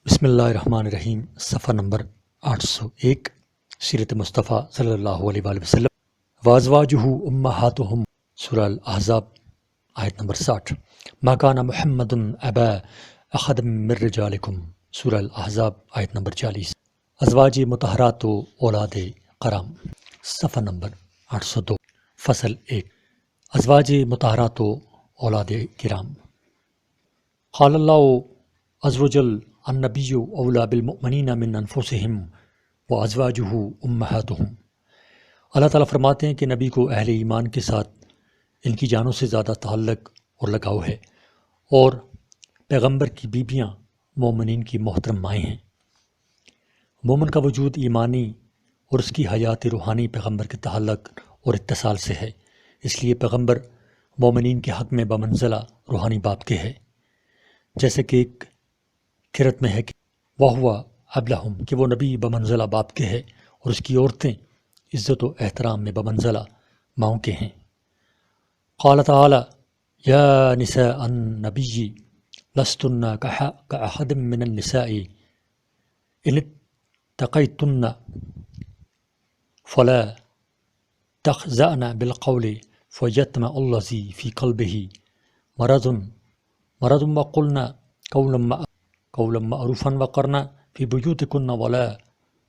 بسم اللہ الرحمن الرحیم، صفحہ نمبر 801، سیرت مصطفیٰ صلی اللہ علیہ وآلہ وسلم۔ وازواجہ امہاتہم، سورہ الاحزاب، آیت نمبر 60۔ ما کان محمد ابا احد من رجالکم، سورہ الاحزاب، آیت نمبر 40۔ ازواج مطہرات و اولاد کرام، صفحہ نمبر 802، فصل 1۔ ازواج مطہرات و اولاد کرام۔ قال اللہ عز وجل النبی اولا بالمؤمنین من انفسہم وازواجہ امہاتہم۔ اللہ تعالیٰ فرماتے ہیں کہ نبی کو اہل ایمان کے ساتھ ان کی جانوں سے زیادہ تعلق اور لگاؤ ہے، اور پیغمبر کی بیویاں مومنین کی محترم مائیں ہیں۔ مومن کا وجود ایمانی اور اس کی حیات روحانی پیغمبر کے تعلق اور اتصال سے ہے، اس لیے پیغمبر مومنین کے حق میں بمنزلہ روحانی باپ کے ہے، جیسے کہ ایک کھرت میں ہے کہ وَهُوَ أَبْلَهُمْ، کہ وہ نبی بمنزلہ باپ کے ہے اور اس کی عورتیں عزت و احترام میں بمنزلہ ماؤں کے ہیں۔ قال تعالی یا نساء النبی لستن كأحد من النساء ان اتقیتن فلا تخزأن بالقول فیطمع الذی فی قلبہ مرض وقلن قولا معروفا وقرن فی بیوتکن ولا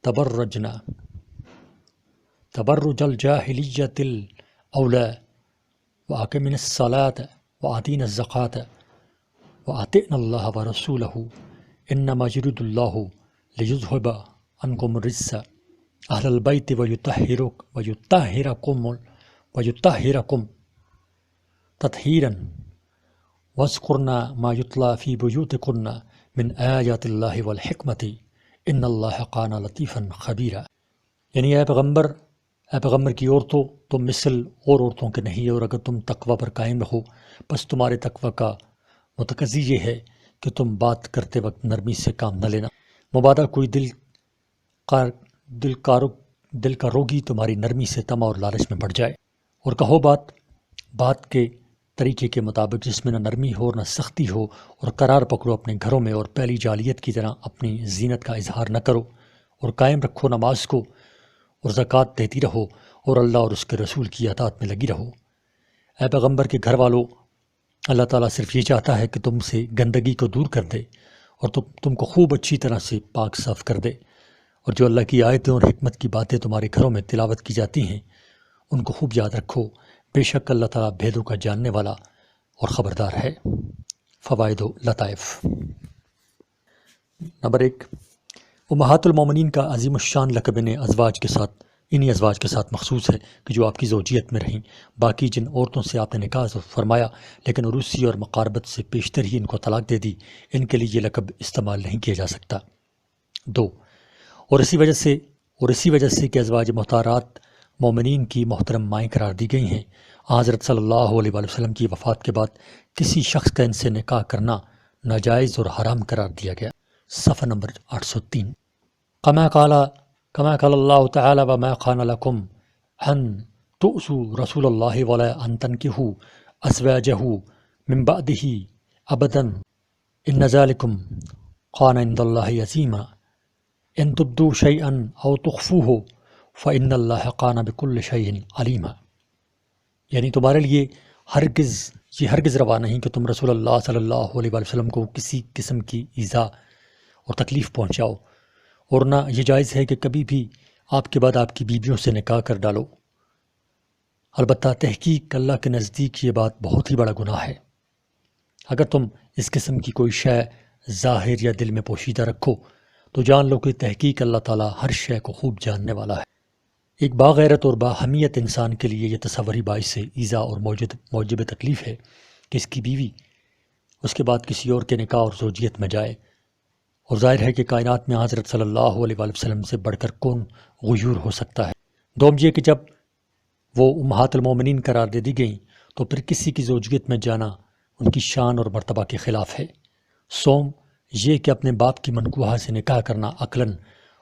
تبرجن تبرج الجاہلیۃ الاولی واقمن الصلاۃ وآتین الزکاۃ وأطعن اللہ ورسولہ انما یرید اللہ لیذہب عنکم الرجس اہل البیت ویطہرکم تطہیرا واذکرن ما یتلی فی بیوتکن من آیات اللہ والحکمت ان اللہ کان لطیفا خبیرا۔ یعنی اے پیغمبر کی عورتوں، تم مثل اور عورتوں کے نہیں، اور اگر تم تقوی پر قائم رہو بس تمہارے تقوی کا متقاضی یہ ہے کہ تم بات کرتے وقت نرمی سے کام نہ لینا، مبادا کوئی دل کا روگی تمہاری نرمی سے طمع اور لالچ میں بڑھ جائے، اور کہو بات کے طریقے کے مطابق جس میں نہ نرمی ہو اور نہ سختی ہو، اور قرار پکڑو اپنے گھروں میں، اور پہلی جاہلیت کی طرح اپنی زینت کا اظہار نہ کرو، اور قائم رکھو نماز کو، اور زکوٰۃ دیتی رہو، اور اللہ اور اس کے رسول کی اطاعت میں لگی رہو۔ اے پیغمبر کے گھر والوں، اللہ تعالیٰ صرف یہ چاہتا ہے کہ تم سے گندگی کو دور کر دے اور تم کو خوب اچھی طرح سے پاک صاف کر دے، اور جو اللہ کی آیتیں اور حکمت کی باتیں تمہارے گھروں میں تلاوت کی جاتی ہیں ان کو خوب یاد رکھو، بے شک اللہ تعالیٰ بھیدوں کا جاننے والا اور خبردار ہے۔ فوائد و لطائف۔ نمبر 1، امہات المومنین کا عظیم الشان لقب انہی ازواج کے ساتھ مخصوص ہے کہ جو آپ کی زوجیت میں رہیں۔ باقی جن عورتوں سے آپ نے نکاح فرمایا لیکن عروسی اور مقاربت سے پیشتر ہی ان کو طلاق دے دی، ان کے لیے یہ لقب استعمال نہیں کیا جا سکتا۔ 2، اور اسی وجہ سے کہ ازواج مطہرات مومنین کی محترم مائیں قرار دی گئی ہیں، حضرت صلی اللہ علیہ وآلہ وسلم کی وفات کے بعد کسی شخص کا ان سے نکاح کرنا ناجائز اور حرام قرار دیا گیا۔ صفحہ نمبر 803۔ کما قال اللہ تعالی وما کان لکم ان تؤذوا رسول اللہ ولا ان تنکحوا ازواجہ من بعدہ ابدا ان ذلکم کان عند اللہ عظیما ان تبدوا شیئا او تخفوہ فإن اللہ کان بکل شیء علیما۔ یعنی تمہارے لیے ہرگز روا نہیں کہ تم رسول اللہ صلی اللہ علیہ وآلہ وسلم کو کسی قسم کی ایذا اور تکلیف پہنچاؤ، اور نہ یہ جائز ہے کہ کبھی بھی آپ کے بعد آپ کی بیویوں سے نکاح کر ڈالو۔ البتہ تحقیق اللہ کے نزدیک یہ بات بہت ہی بڑا گناہ ہے۔ اگر تم اس قسم کی کوئی شے ظاہر یا دل میں پوشیدہ رکھو تو جان لو کہ تحقیق اللہ تعالیٰ ہر شے کو خوب جاننے والا ہے۔ ایک باغیرت اور باحمیت انسان کے لیے یہ تصوری باعث ایذا اور موجب تکلیف ہے کہ اس کی بیوی اس کے بعد کسی اور کے نکاح اور زوجیت میں جائے، اور ظاہر ہے کہ کائنات میں حضرت صلی اللہ علیہ وآلہ وسلم سے بڑھ کر کون غیور ہو سکتا ہے۔ دوم یہ کہ جب وہ امہات المومنین قرار دے دی گئیں تو پھر کسی کی زوجیت میں جانا ان کی شان اور مرتبہ کے خلاف ہے۔ سوم یہ کہ اپنے باپ کی منکوحہ سے نکاح کرنا عقلاً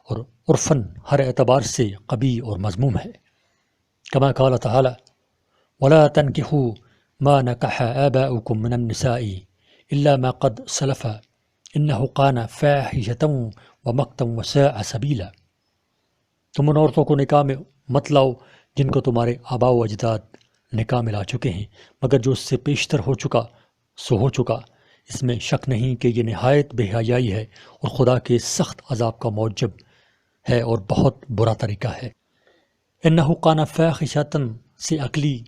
اور عرفاً ہر اعتبار سے قبیح اور مذموم ہے۔ کما قال تعالی ولا تنکحوا ما نکح آباؤکم من النساء الا ما قد سلف انہ کان فاحشۃ ومقتا وساء سبیلا، تم ان عورتوں کو نکاح میں مت لاؤ جن کو تمہارے آباء و اجداد نکاح میں لا چکے ہیں، مگر جو اس سے پیشتر ہو چکا سو ہو چکا، اس میں شک نہیں کہ یہ نہایت بے حیائی ہے اور خدا کے سخت عذاب کا موجب ہے اور بہت برا طریقہ ہے۔ انہ کان فاحشۃ سے عقلی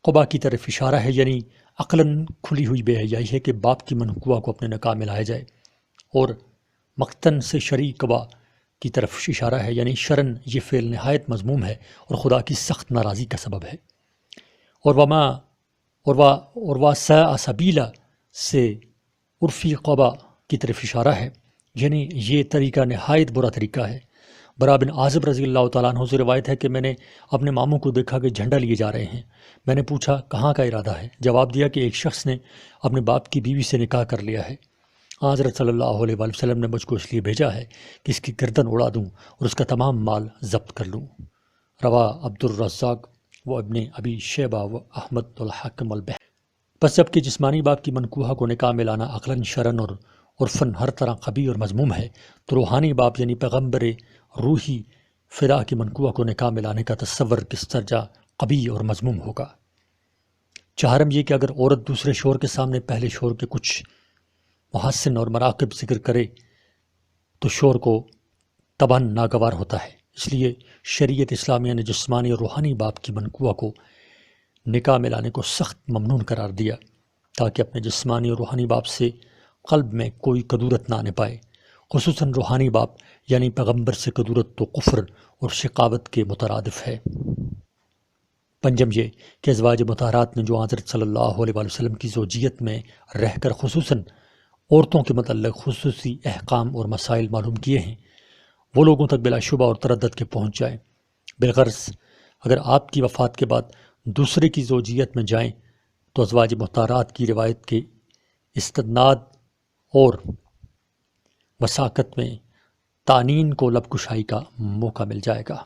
قبا کی طرف اشارہ ہے، یعنی عقلاً کھلی ہوئی بے حیائی ہے کہ باپ کی منقوہ کو اپنے نکاح میں لایا جائے، اور مقتن سے شرعی قبا کی طرف اشارہ ہے، یعنی شرعاً یہ فعل نہایت مذموم ہے اور خدا کی سخت ناراضی کا سبب ہے۔ اور واساء سبیلا سے عرفی قبا کی طرف اشارہ ہے، یعنی یہ طریقہ نہایت برا طریقہ ہے۔ برا بن عازب رضی اللہ تعالیٰ عنہ سے روایت ہے کہ میں نے اپنے ماموں کو دیکھا کہ جھنڈا لیے جا رہے ہیں۔ میں نے پوچھا کہاں کا ارادہ ہے؟ جواب دیا کہ ایک شخص نے اپنے باپ کی بیوی سے نکاح کر لیا ہے۔ حضرت صلی اللہ علیہ وآلہ وسلم نے مجھ کو اس لیے بھیجا ہے کہ اس کی گردن اڑا دوں اور اس کا تمام مال ضبط کر لوں۔ روا عبد الرزاق و ابن ابی شیبہ و احمد الحاکم البحر۔ بس جب کہ جسمانی باپ کی منکوحہ کو نکاح میں لانا عقلاً شرعاً اور عرفاً ہر طرح قبیح اور مذموم ہے، تو روحانی باپ یعنی پیغمبر روحی فدا کی منکوحہ کو نکاح میں لانے کا تصور کس درجہ قبیح اور مذموم ہوگا۔ چہارم یہ کہ اگر عورت دوسرے شوہر کے سامنے پہلے شوہر کے کچھ محاسن اور مراقب ذکر کرے تو شوہر کو طبعاً ناگوار ہوتا ہے، اس لیے شریعت اسلامیہ نے جسمانی اور روحانی باپ کی منکوحہ کو نکاح میں لانے کو سخت ممنون قرار دیا تاکہ اپنے جسمانی اور روحانی باپ سے قلب میں کوئی کدورت نہ آنے پائے، خصوصاً روحانی باپ یعنی پیغمبر سے کدورت تو کفر اور شقاوت کے مترادف ہے۔ پنجم یہ کہ ازواج مطہرات نے جو حضرت صلی اللہ علیہ وآلہ وسلم کی زوجیت میں رہ کر خصوصاً عورتوں کے متعلق خصوصی احکام اور مسائل معلوم کیے ہیں، وہ لوگوں تک بلا شبہ اور تردد کے پہنچ جائیں۔ بالغرض اگر آپ کی وفات کے بعد دوسرے کی زوجیت میں جائیں تو ازواج مطہرات کی روایت کے استناد اور وثاقت میں تعنین کو لب کشائی کا موقع مل جائے گا۔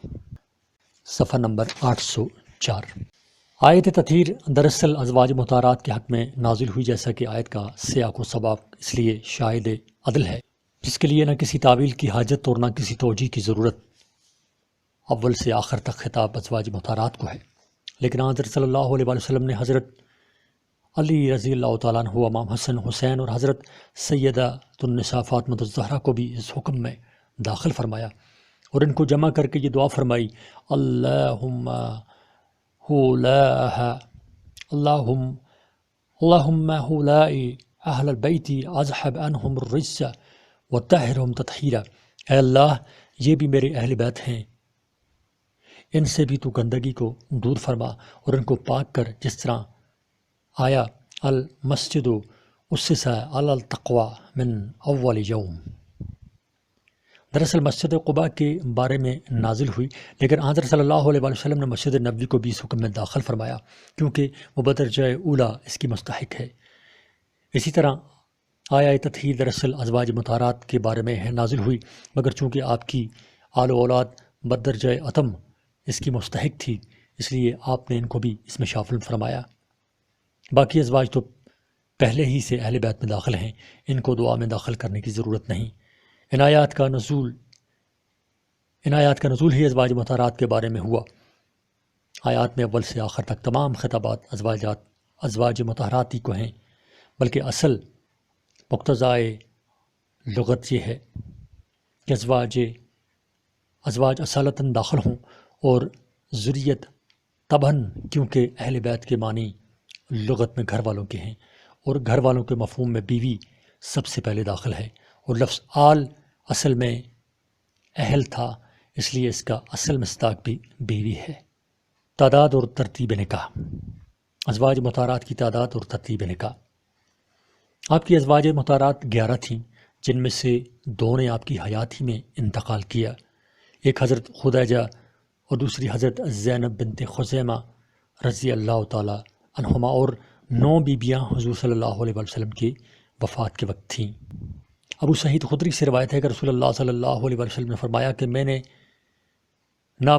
صفحہ نمبر 804۔ آیت تطہیر دراصل ازواج مطہرات کے حق میں نازل ہوئی، جیسا کہ آیت کا سیاق و سباق اس لیے شاہد عدل ہے، جس کے لیے نہ کسی تعویل کی حاجت اور نہ کسی توجیہ کی ضرورت۔ اول سے آخر تک خطاب ازواج مطہرات کو ہے، لیکن حضرت صلی اللہ علیہ وآلہ وسلم نے حضرت علی رضی اللہ تعالیٰ عنہ، امام حسن حسین اور حضرت سیدہ النساء فاطمہ الزہرا کو بھی اس حکم میں داخل فرمایا اور ان کو جمع کر کے یہ دعا فرمائی: اللہم ہولائی اہل البیت اذہب عنہم الرجس وطہرہم تطہیرا، اے اللہ یہ بھی میرے اہل بیت ہیں، ان سے بھی تو گندگی کو دور فرما اور ان کو پاک کر، جس طرح آیا المسجد اسس علی التقوی من اول یوم۔ دراصل مسجد قباء کے بارے میں نازل ہوئی، لیکن حضرت صلی اللہ علیہ وآلہ وسلم نے مسجد نبوی کو بھی اس حکم میں داخل فرمایا کیونکہ وہ بدرجہ اولا اس کی مستحق ہے۔ اسی طرح آیا تطہیر دراصل ازواج مطہرات کے بارے میں نازل ہوئی، مگر چونکہ آپ کی آل و اولاد بدرجہ اتم اس کی مستحق تھی، اس لیے آپ نے ان کو بھی اس میں شامل فرمایا۔ باقی ازواج تو پہلے ہی سے اہل بیت میں داخل ہیں، ان کو دعا میں داخل کرنے کی ضرورت نہیں۔ ان آیات کا نزول ہی ازواج مطہرات کے بارے میں ہوا۔ آیات میں اول سے آخر تک تمام خطابات ازواج مطہرات ہی کو ہیں، بلکہ اصل مقتضائے لغت یہ ہے کہ ازواج اصالتاً داخل ہوں اور ذریت طبعاً، کیونکہ اہل بیت کے معنی لغت میں گھر والوں کے ہیں اور گھر والوں کے مفہوم میں بیوی سب سے پہلے داخل ہے، اور لفظ آل اصل میں اہل تھا، اس لیے اس کا اصل مصداق بھی بیوی ہے۔ تعداد اور ترتیب نکاح۔ ازواج مطہرات کی تعداد اور ترتیب نکاح۔ آپ کی ازواج مطہرات 11 تھیں، جن میں سے 2 نے آپ کی حیات ہی میں انتقال کیا، ایک حضرت خدیجہ اور دوسری حضرت زینب بنت خزیمہ رضی اللہ تعالی عنہما، اور 9 بیبیاں حضور صلی اللہ علیہ وسلم کی وفات کے وقت تھیں۔ ابو سعید خدری سے روایت ہے کہ رسول اللہ صلی اللہ علیہ وسلم نے فرمایا کہ میں نے نہ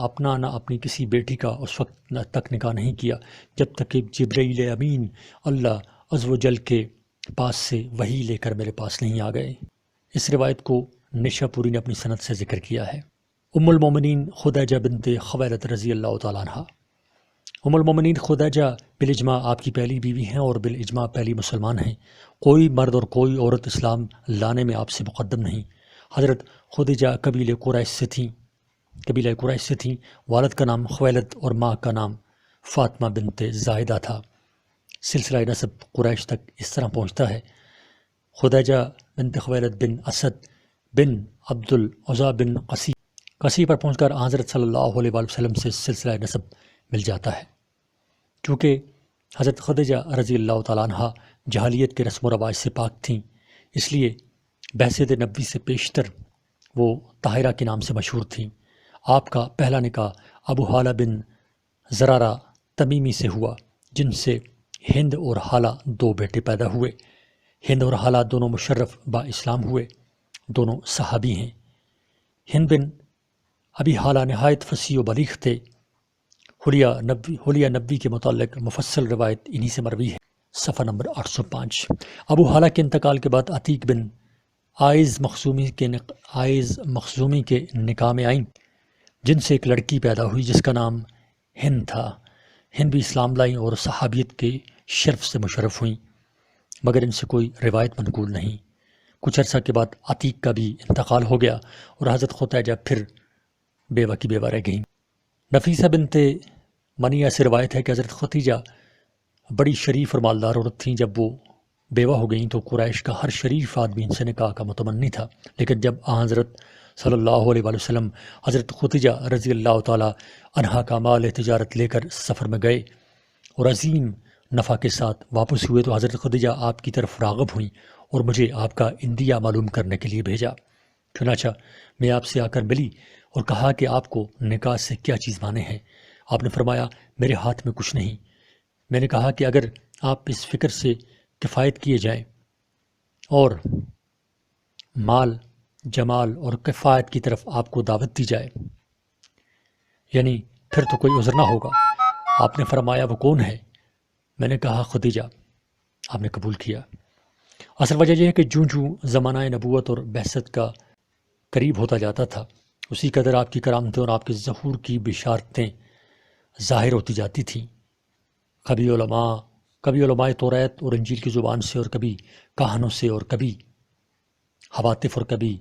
اپنا نہ اپنی کسی بیٹی کا اس وقت تک نکاح نہیں کیا جب تک کہ جبرائیل امین اللہ عز و جل کے پاس سے وحی لے کر میرے پاس نہیں آ گئے۔ اس روایت کو نشا پوری نے اپنی سند سے ذکر کیا ہے۔ ام المومنین خدیجہ بنت خویلد رضی اللہ تعالیٰ عنہ۔ ام المومنین خدیجہ بالاجماع آپ کی پہلی بیوی ہیں اور بالاجماع پہلی مسلمان ہیں۔ کوئی مرد اور کوئی عورت اسلام لانے میں آپ سے مقدم نہیں۔ حضرت خدیجہ قبیلہ قریش سے تھیں۔ والد کا نام خویلد اور ماں کا نام فاطمہ بنت زاہدہ تھا۔ سلسلہ نسب قریش تک اس طرح پہنچتا ہے: خدیجہ بنت خویلد بن اسد بن عبد العزیٰ بن قسی پر پہنچ کر حضرت صلی اللہ علیہ وآلہ وسلم سے سلسلہ نسب مل جاتا ہے۔ چونکہ حضرت خدیجہ رضی اللہ تعالیٰ عنہ جاہلیت کے رسم و رواج سے پاک تھیں، اس لیے بعثت نبوی سے پیشتر وہ طاہرہ کے نام سے مشہور تھیں۔ آپ کا پہلا نکاح ابو حالہ بن زرارہ تمیمی سے ہوا، جن سے ہند اور حالہ دو بیٹے پیدا ہوئے۔ ہند اور حالہ دونوں مشرف با اسلام ہوئے، دونوں صحابی ہیں۔ ہند بن ابی حالہ نہایت فصیح و بلیغ تھے۔ حلیہ نبوی کے متعلق مفصل روایت انہی سے مروی ہے، صفحہ نمبر 805۔ ابو حالہ کے انتقال کے بعد عتیق بن عائز مخزومی کے نکاح میں آئیں، جن سے ایک لڑکی پیدا ہوئی جس کا نام ہند تھا۔ ہند بھی اسلام لائیں اور صحابیت کے شرف سے مشرف ہوئیں، مگر ان سے کوئی روایت منقول نہیں۔ کچھ عرصہ کے بعد عتیق کا بھی انتقال ہو گیا اور حضرت خدیجہ پھر بیوہ کی بیوہ رہ گئیں۔ نفیسہ بنت منیہ سے روایت ہے کہ حضرت خدیجہ بڑی شریف اور مالدار عورت تھیں۔ جب وہ بیوہ ہو گئیں تو قریش کا ہر شریف آدمی ان سے نکاح کا متمنی تھا، لیکن جب حضرت صلی اللہ علیہ وآلہ وسلم حضرت خدیجہ رضی اللہ تعالیٰ عنہا کا مال تجارت لے کر سفر میں گئے اور عظیم نفع کے ساتھ واپس ہوئے تو حضرت خدیجہ آپ کی طرف راغب ہوئیں اور مجھے آپ کا اندیہ معلوم کرنے کے لیے بھیجا۔ چنانچہ میں آپ سے آ کر ملی اور کہا کہ آپ کو نکاح سے کیا چیز مانے ہے؟ آپ نے فرمایا میرے ہاتھ میں کچھ نہیں۔ میں نے کہا کہ اگر آپ اس فکر سے کفایت کیے جائیں اور مال جمال اور کفایت کی طرف آپ کو دعوت دی جائے، یعنی پھر تو کوئی عذر نہ ہوگا۔ آپ نے فرمایا وہ کون ہے؟ میں نے کہا خدیجہ۔ آپ نے قبول کیا۔ اصل وجہ یہ ہے کہ جوں زمانہ نبوت اور بعثت کا قریب ہوتا جاتا تھا، اسی قدر آپ کی کرامتیں اور آپ کے ظہور کی بشارتیں ظاہر ہوتی جاتی تھیں۔ کبھی علماء توریت اور انجیل کی زبان سے، اور کبھی کہانوں سے، اور کبھی حواتف اور کبھی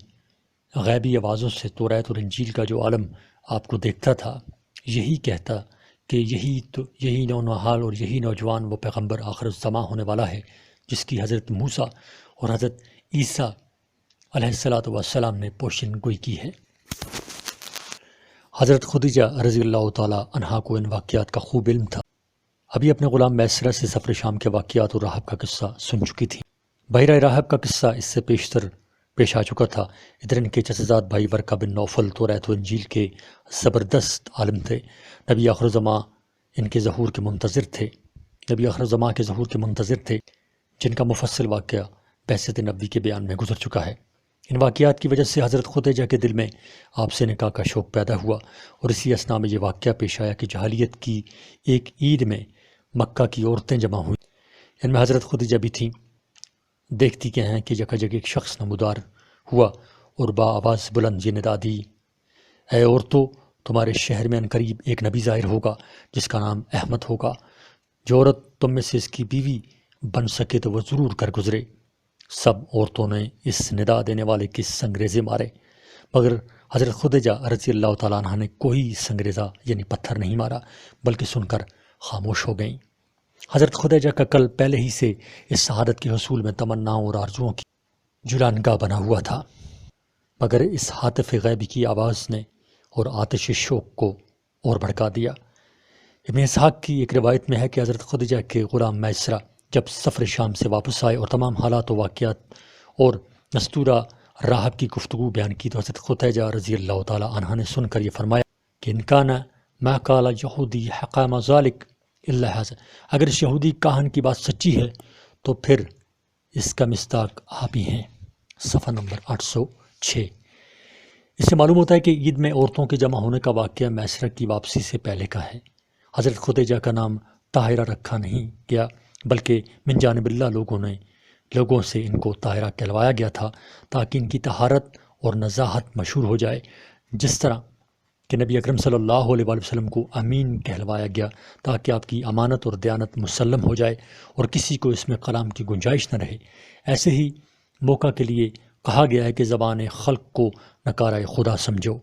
غیبی آوازوں سے توریت اور انجیل کا جو عالم آپ کو دیکھتا تھا، یہی کہتا کہ یہی نونہال اور یہی نوجوان وہ پیغمبر آخر الزماں ہونے والا ہے جس کی حضرت موسیٰ اور حضرت عیسیٰ علیہ السلام نے پوشن گوئی کی ہے۔ حضرت خدیجہ رضی اللہ تعالیٰ عنہا کو ان واقعات کا خوب علم تھا۔ ابھی اپنے غلام میسرہ سے سفر شام کے واقعات اور راہب کا قصہ سن چکی تھی۔ بحیرہ راہب کا قصہ اس سے پیش آ چکا تھا۔ ادھر ان کے چچزاد بھائی ورقہ بن نوفل توریت و انجیل کے زبردست عالم تھے، نبی آخر الزماں کے ظہور کے منتظر تھے، جن کا مفصل واقعہ بعثت نبوی کے بیان میں گزر چکا ہے۔ ان واقعات کی وجہ سے حضرت خدیجہ کے دل میں آپ سے نکاح کا شوق پیدا ہوا، اور اسی اثنا میں یہ واقعہ پیش آیا کہ جاہلیت کی ایک عید میں مکہ کی عورتیں جمع ہوئیں، ان میں حضرت خدیجہ بھی تھیں۔ دیکھتی کیا ہیں کہ جگہ جگہ ایک شخص نمودار ہوا اور با آواز بلند یہ ندا دی: اے عورتوں، تمہارے شہر میں عنقریب ایک نبی ظاہر ہوگا جس کا نام احمد ہوگا۔ جو عورت تم میں سے اس کی بیوی بن سکے تو وہ ضرور کر گزرے۔ سب عورتوں نے اس ندا دینے والے کی سنگریزے مارے، مگر حضرت خدیجہ رضی اللہ تعالیٰ عنہ نے کوئی سنگریزہ یعنی پتھر نہیں مارا، بلکہ سن کر خاموش ہو گئیں۔ حضرت خدیجہ کا قلب پہلے ہی سے اس سعادت کے حصول میں تمناؤں اور آرزوؤں کی جولانگاہ بنا ہوا تھا، مگر اس ہاتف غیبی کی آواز نے اور آتش شوق کو اور بھڑکا دیا۔ ابن اسحاق کی ایک روایت میں ہے کہ حضرت خدیجہ کے غلام میسرہ جب سفر شام سے واپس آئے اور تمام حالات و واقعات اور دستورہ راہب کی گفتگو بیان کی تو حضرت خدیجہ رضی اللہ تعالیٰ عنہ نے سن کر یہ فرمایا کہ ان کان ما قال یہودی حقام ذالک الا ھذا، اگر اس یہودی کاہن کی بات سچی ہے تو پھر اس کا مصداق آپ ہی ہیں۔ صفحہ نمبر 806۔ اس سے معلوم ہوتا ہے کہ عید میں عورتوں کے جمع ہونے کا واقعہ میسرہ کی واپسی سے پہلے کا ہے۔ حضرت خدیجہ کا نام طاہرہ رکھا نہیں گیا، بلکہ من جانب اللہ لوگوں نے لوگوں سے ان کو طاہرہ کہلوایا گیا تھا تاکہ ان کی طہارت اور نزاہت مشہور ہو جائے، جس طرح کہ نبی اکرم صلی اللہ علیہ وآلہ وسلم کو امین کہلوایا گیا تاکہ آپ کی امانت اور دیانت مسلم ہو جائے اور کسی کو اس میں کلام کی گنجائش نہ رہے۔ ایسے ہی موقع کے لیے کہا گیا ہے کہ زبان خلق کو نکارہ خدا سمجھو،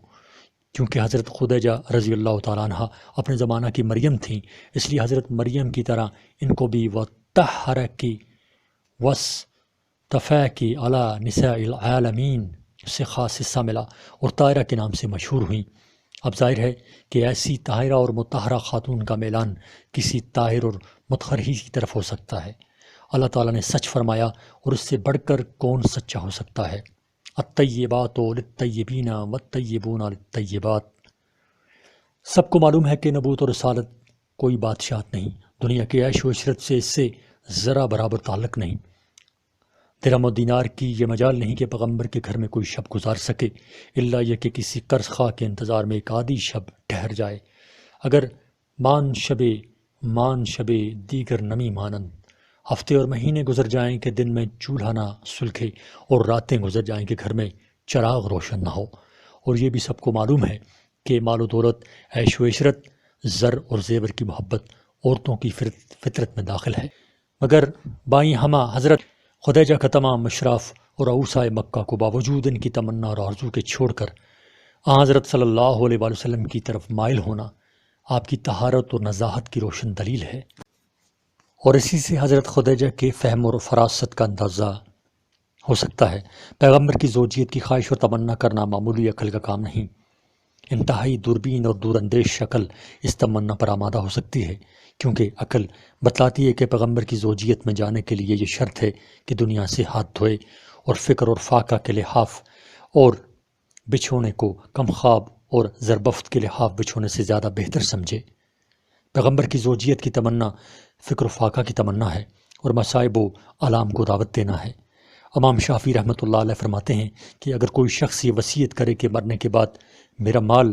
کیونکہ حضرت خدیجہ رضی اللہ تعالیٰ عنہ اپنے زمانہ کی مریم تھیں، اس لیے حضرت مریم کی طرح ان کو بھی وَطَّہَّرَكِ وَاصْطَفَاكِ عَلَىٰ نِسَاءِ الْعَالَمِينَ سے خاص حصہ ملا اور طاہرہ کے نام سے مشہور ہوئیں۔ اب ظاہر ہے کہ ایسی طاہرہ اور مطہرہ خاتون کا میلان کسی طاہر اور مطہر ہی کی طرف ہو سکتا ہے۔ اللہ تعالیٰ نے سچ فرمایا اور اس سے بڑھ کر کون سچا ہو سکتا ہے؟ الطیبات للطیبین والطیبون للطیبات۔ سب کو معلوم ہے کہ نبوت اور رسالت کوئی بادشاہت نہیں، دنیا کے عیش و عشرت سے اس سے ذرا برابر تعلق نہیں۔ درہم و دینار کی یہ مجال نہیں کہ پیغمبر کے گھر میں کوئی شب گزار سکے، الا یہ کہ کسی قرض خواہ کے انتظار میں ایک آدھی شب ٹھہر جائے۔ اگر مان شبے دیگر نمی مانند ہفتے اور مہینے گزر جائیں کہ دن میں چولہا نہ سلکھے اور راتیں گزر جائیں کہ گھر میں چراغ روشن نہ ہو، اور یہ بھی سب کو معلوم ہے کہ مال و دولت، عیش و عشرت، زر اور زیور کی محبت عورتوں کی فطرت میں داخل ہے، مگر بائیں ہمہ حضرت خدیجہ کا تمام اشراف اور اوصائے مکہ کو باوجود ان کی تمنا اور آرزو کے چھوڑ کر حضرت صلی اللہ علیہ وآلہ وسلم کی طرف مائل ہونا آپ کی طہارت اور نزاہت کی روشن دلیل ہے، اور اسی سے حضرت خدیجہ کے فہم اور فراست کا اندازہ ہو سکتا ہے۔ پیغمبر کی زوجیت کی خواہش اور تمنا کرنا معمولی عقل کا کام نہیں، انتہائی دوربین اور دور اندیش عقل اس تمنا پر آمادہ ہو سکتی ہے، کیونکہ عقل بتلاتی ہے کہ پیغمبر کی زوجیت میں جانے کے لیے یہ شرط ہے کہ دنیا سے ہاتھ دھوئے اور فکر اور فاقہ کے لحاف اور بچھونے کو کم خواب اور زربفت کے لحاف بچھونے سے زیادہ بہتر سمجھے۔ پیغمبر کی زوجیت کی تمنا فکر و فاقہ کی تمنا ہے اور مصائب و علام کو دعوت دینا ہے۔ امام شافعی رحمۃ اللہ علیہ فرماتے ہیں کہ اگر کوئی شخص یہ وصیت کرے کہ مرنے کے بعد میرا مال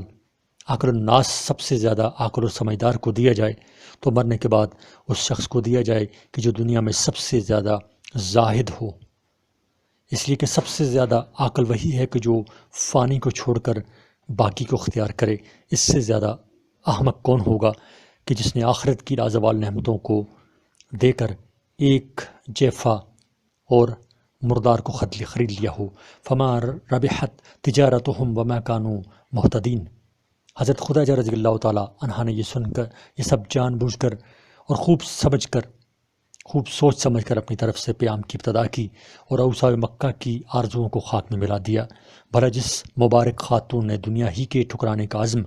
عقل الناس سب سے زیادہ عاقل و سمجھدار کو دیا جائے، تو مرنے کے بعد اس شخص کو دیا جائے کہ جو دنیا میں سب سے زیادہ زاہد ہو، اس لیے کہ سب سے زیادہ عاقل وہی ہے کہ جو فانی کو چھوڑ کر باقی کو اختیار کرے۔ اس سے زیادہ احمق کون ہوگا کہ جس نے آخرت کی لازوال نعمتوں کو دے کر ایک جیفہ اور مردار کو خرید لیا ہو۔ فما ربحت تجارتہم وما کانوا مہتدین۔ حضرت خدیجہ رضی اللہ تعالیٰ عنہا نے یہ سن کر، یہ سب جان بوجھ کر اور خوب سوچ سمجھ کر اپنی طرف سے پیام کی ابتدا کی اور اوصاف مکہ کی آرزوؤں کو خاک میں ملا دیا۔ بھلا جس مبارک خاتون نے دنیا ہی کے ٹھکرانے کا عزم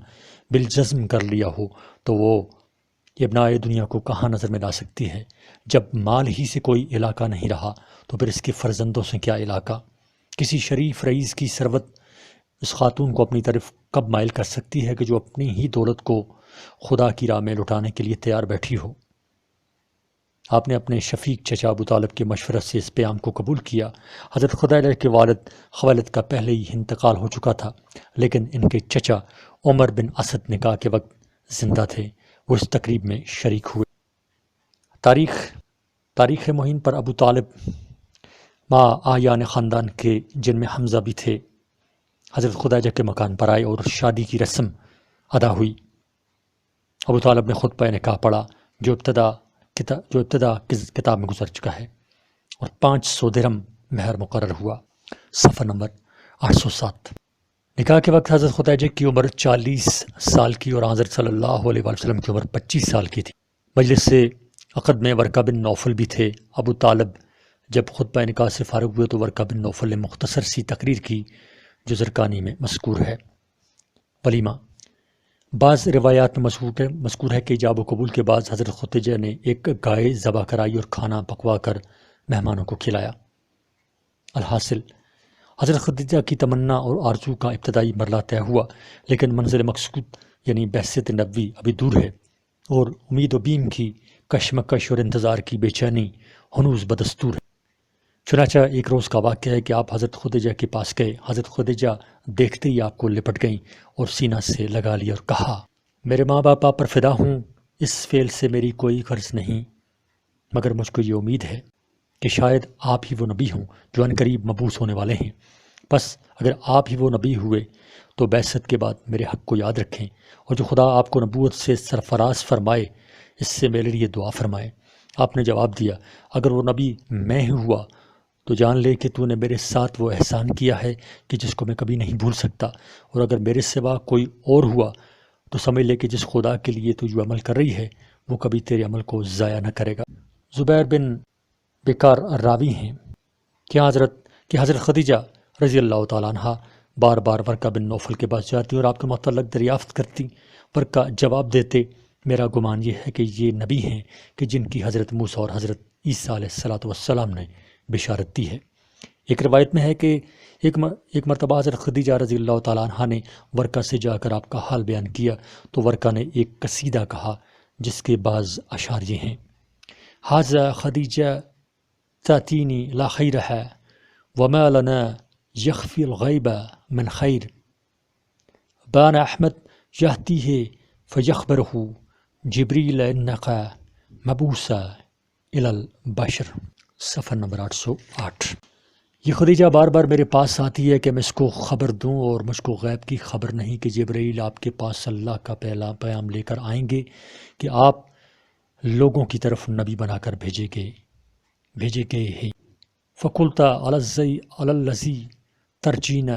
بالجزم کر لیا ہو تو وہ ابنائے دنیا کو کہاں نظر میں لا سکتی ہے؟ جب مال ہی سے کوئی علاقہ نہیں رہا تو پھر اس کے فرزندوں سے کیا علاقہ؟ کسی شریف رئیس کی ثروت اس خاتون کو اپنی طرف کب مائل کر سکتی ہے کہ جو اپنی ہی دولت کو خدا کی راہ میں لٹانے کے لیے تیار بیٹھی ہو؟ آپ نے اپنے شفیق چچا ابو طالب کے مشورت سے اس پیام کو قبول کیا۔ حضرت خدیجہ کے والد خویلد کا پہلے ہی انتقال ہو چکا تھا، لیکن ان کے چچا عمر بن اسد نکاح کے وقت زندہ تھے، وہ اس تقریب میں شریک ہوئے۔ تاریخ معین پر ابو طالب ماں آیان خاندان کے، جن میں حمزہ بھی تھے، حضرت خدیجہ کے مکان پر آئے اور شادی کی رسم ادا ہوئی۔ ابو طالب نے خطبہ نکاح پڑھا جو ابتدا کتاب میں گزر چکا ہے، اور 500 درہم مہر مقرر ہوا۔ صفحہ نمبر 807۔ نکاح کے وقت حضرت خدیجہ کی عمر 40 سال کی اور حضرت صلی اللہ علیہ وآلہ وسلم کی عمر 25 سال کی تھی۔ مجلس سے عقد میں ورقہ بن نوفل بھی تھے۔ ابو طالب جب خطبہ نکاح سے فارغ ہوئے تو ورقہ بن نوفل نے مختصر سی تقریر کی جو زرقانی میں مذکور ہے۔ ولیمہ۔ بعض روایات میں مذکور ہے کہ ایجاب و قبول کے بعد حضرت خدیجہ نے ایک گائے ذبح کرائی اور کھانا پکوا کر مہمانوں کو کھلایا۔ الحاصل حضرت خدیجہ کی تمنا اور آرزو کا ابتدائی مرحلہ طے ہوا، لیکن منزل مقصود یعنی بعثت نبوی ابھی دور ہے، اور امید و بیم کی کشمکش اور انتظار کی بے چینی ہنوز بدستور ہے۔ چنانچہ ایک روز کا واقعہ ہے کہ آپ حضرت خدیجہ کے پاس گئے۔ حضرت خدیجہ دیکھتے ہی آپ کو لپٹ گئیں اور سینہ سے لگا لیا اور کہا، میرے ماں باپ آپ پر فدا ہوں، اس فعل سے میری کوئی غرض نہیں، مگر مجھ کو یہ امید ہے کہ شاید آپ ہی وہ نبی ہوں جو عنقریب مبعوث ہونے والے ہیں، بس اگر آپ ہی وہ نبی ہوئے تو بعثت کے بعد میرے حق کو یاد رکھیں، اور جو خدا آپ کو نبوت سے سرفراز فرمائے اس سے میرے لیے دعا فرمائے۔ آپ نے جواب دیا، اگر وہ نبی میں ہی ہوا تو جان لے کہ تو نے میرے ساتھ وہ احسان کیا ہے کہ جس کو میں کبھی نہیں بھول سکتا، اور اگر میرے سوا کوئی اور ہوا تو سمجھ لے کہ جس خدا کے لیے تو جو عمل کر رہی ہے وہ کبھی تیرے عمل کو ضائع نہ کرے گا۔ زبیر بن بیکار راوی ہیں کہ حضرت خدیجہ رضی اللہ تعالیٰ عنہ بار بار ورقہ بن نوفل کے پاس جاتی اور آپ کے متعلق دریافت کرتی۔ ورقہ جواب دیتے، میرا گمان یہ ہے کہ یہ نبی ہیں کہ جن کی حضرت موسیٰ اور حضرت عیسیٰ علیہ السلام نے بشارت دی ہے۔ ایک روایت میں ہے کہ ایک مرتبہ حضرت خدیجہ رضی اللہ تعالیٰ عنہ نے ورقہ سے جا کر آپ کا حال بیان کیا تو ورقہ نے ایک قصیدہ کہا جس کے بعض اشعار یہ ہیں: حاذا خدیجہ تاتینی لا خیرہا وما لنا یخفی الغیب من خیر بان احمد یہتی ہے فیخبرہ جبریل انقا مبوسا الی البشر۔ صفحہ نمبر 808۔ یہ خدیجہ بار بار میرے پاس آتی ہے کہ میں اس کو خبر دوں، اور مجھ کو غیب کی خبر نہیں کہ جبرائیل آپ کے پاس اللہ کا پہلا پیام لے کر آئیں گے کہ آپ لوگوں کی طرف نبی بنا کر بھیجے گئے ہیں۔ فقلتا علی الذی ترجین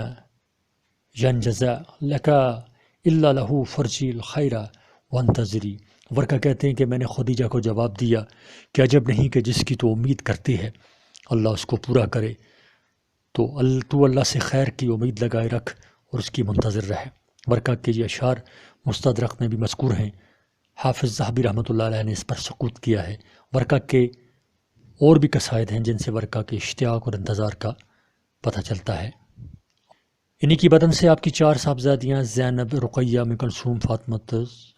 ینجزا لکا الا لہو فرجی الخیر وانتظری۔ ورقہ کہتے ہیں کہ میں نے خدیجہ کو جواب دیا کہ عجب نہیں کہ جس کی تو امید کرتی ہے اللہ اس کو پورا کرے، تو اللہ سے خیر کی امید لگائے رکھ اور اس کی منتظر رہے۔ ورقہ کے یہ اشعار مستدرک میں بھی مذکور ہیں۔ حافظ ذہبی رحمۃ اللہ علیہ نے اس پر سکوت کیا ہے۔ ورقہ کے اور بھی قصائد ہیں جن سے ورقہ کے اشتیاق اور انتظار کا پتہ چلتا ہے۔ انہی کی بدن سے آپ کی 4 صاحبزادیاں زینب، رقیہ، ام کلثوم،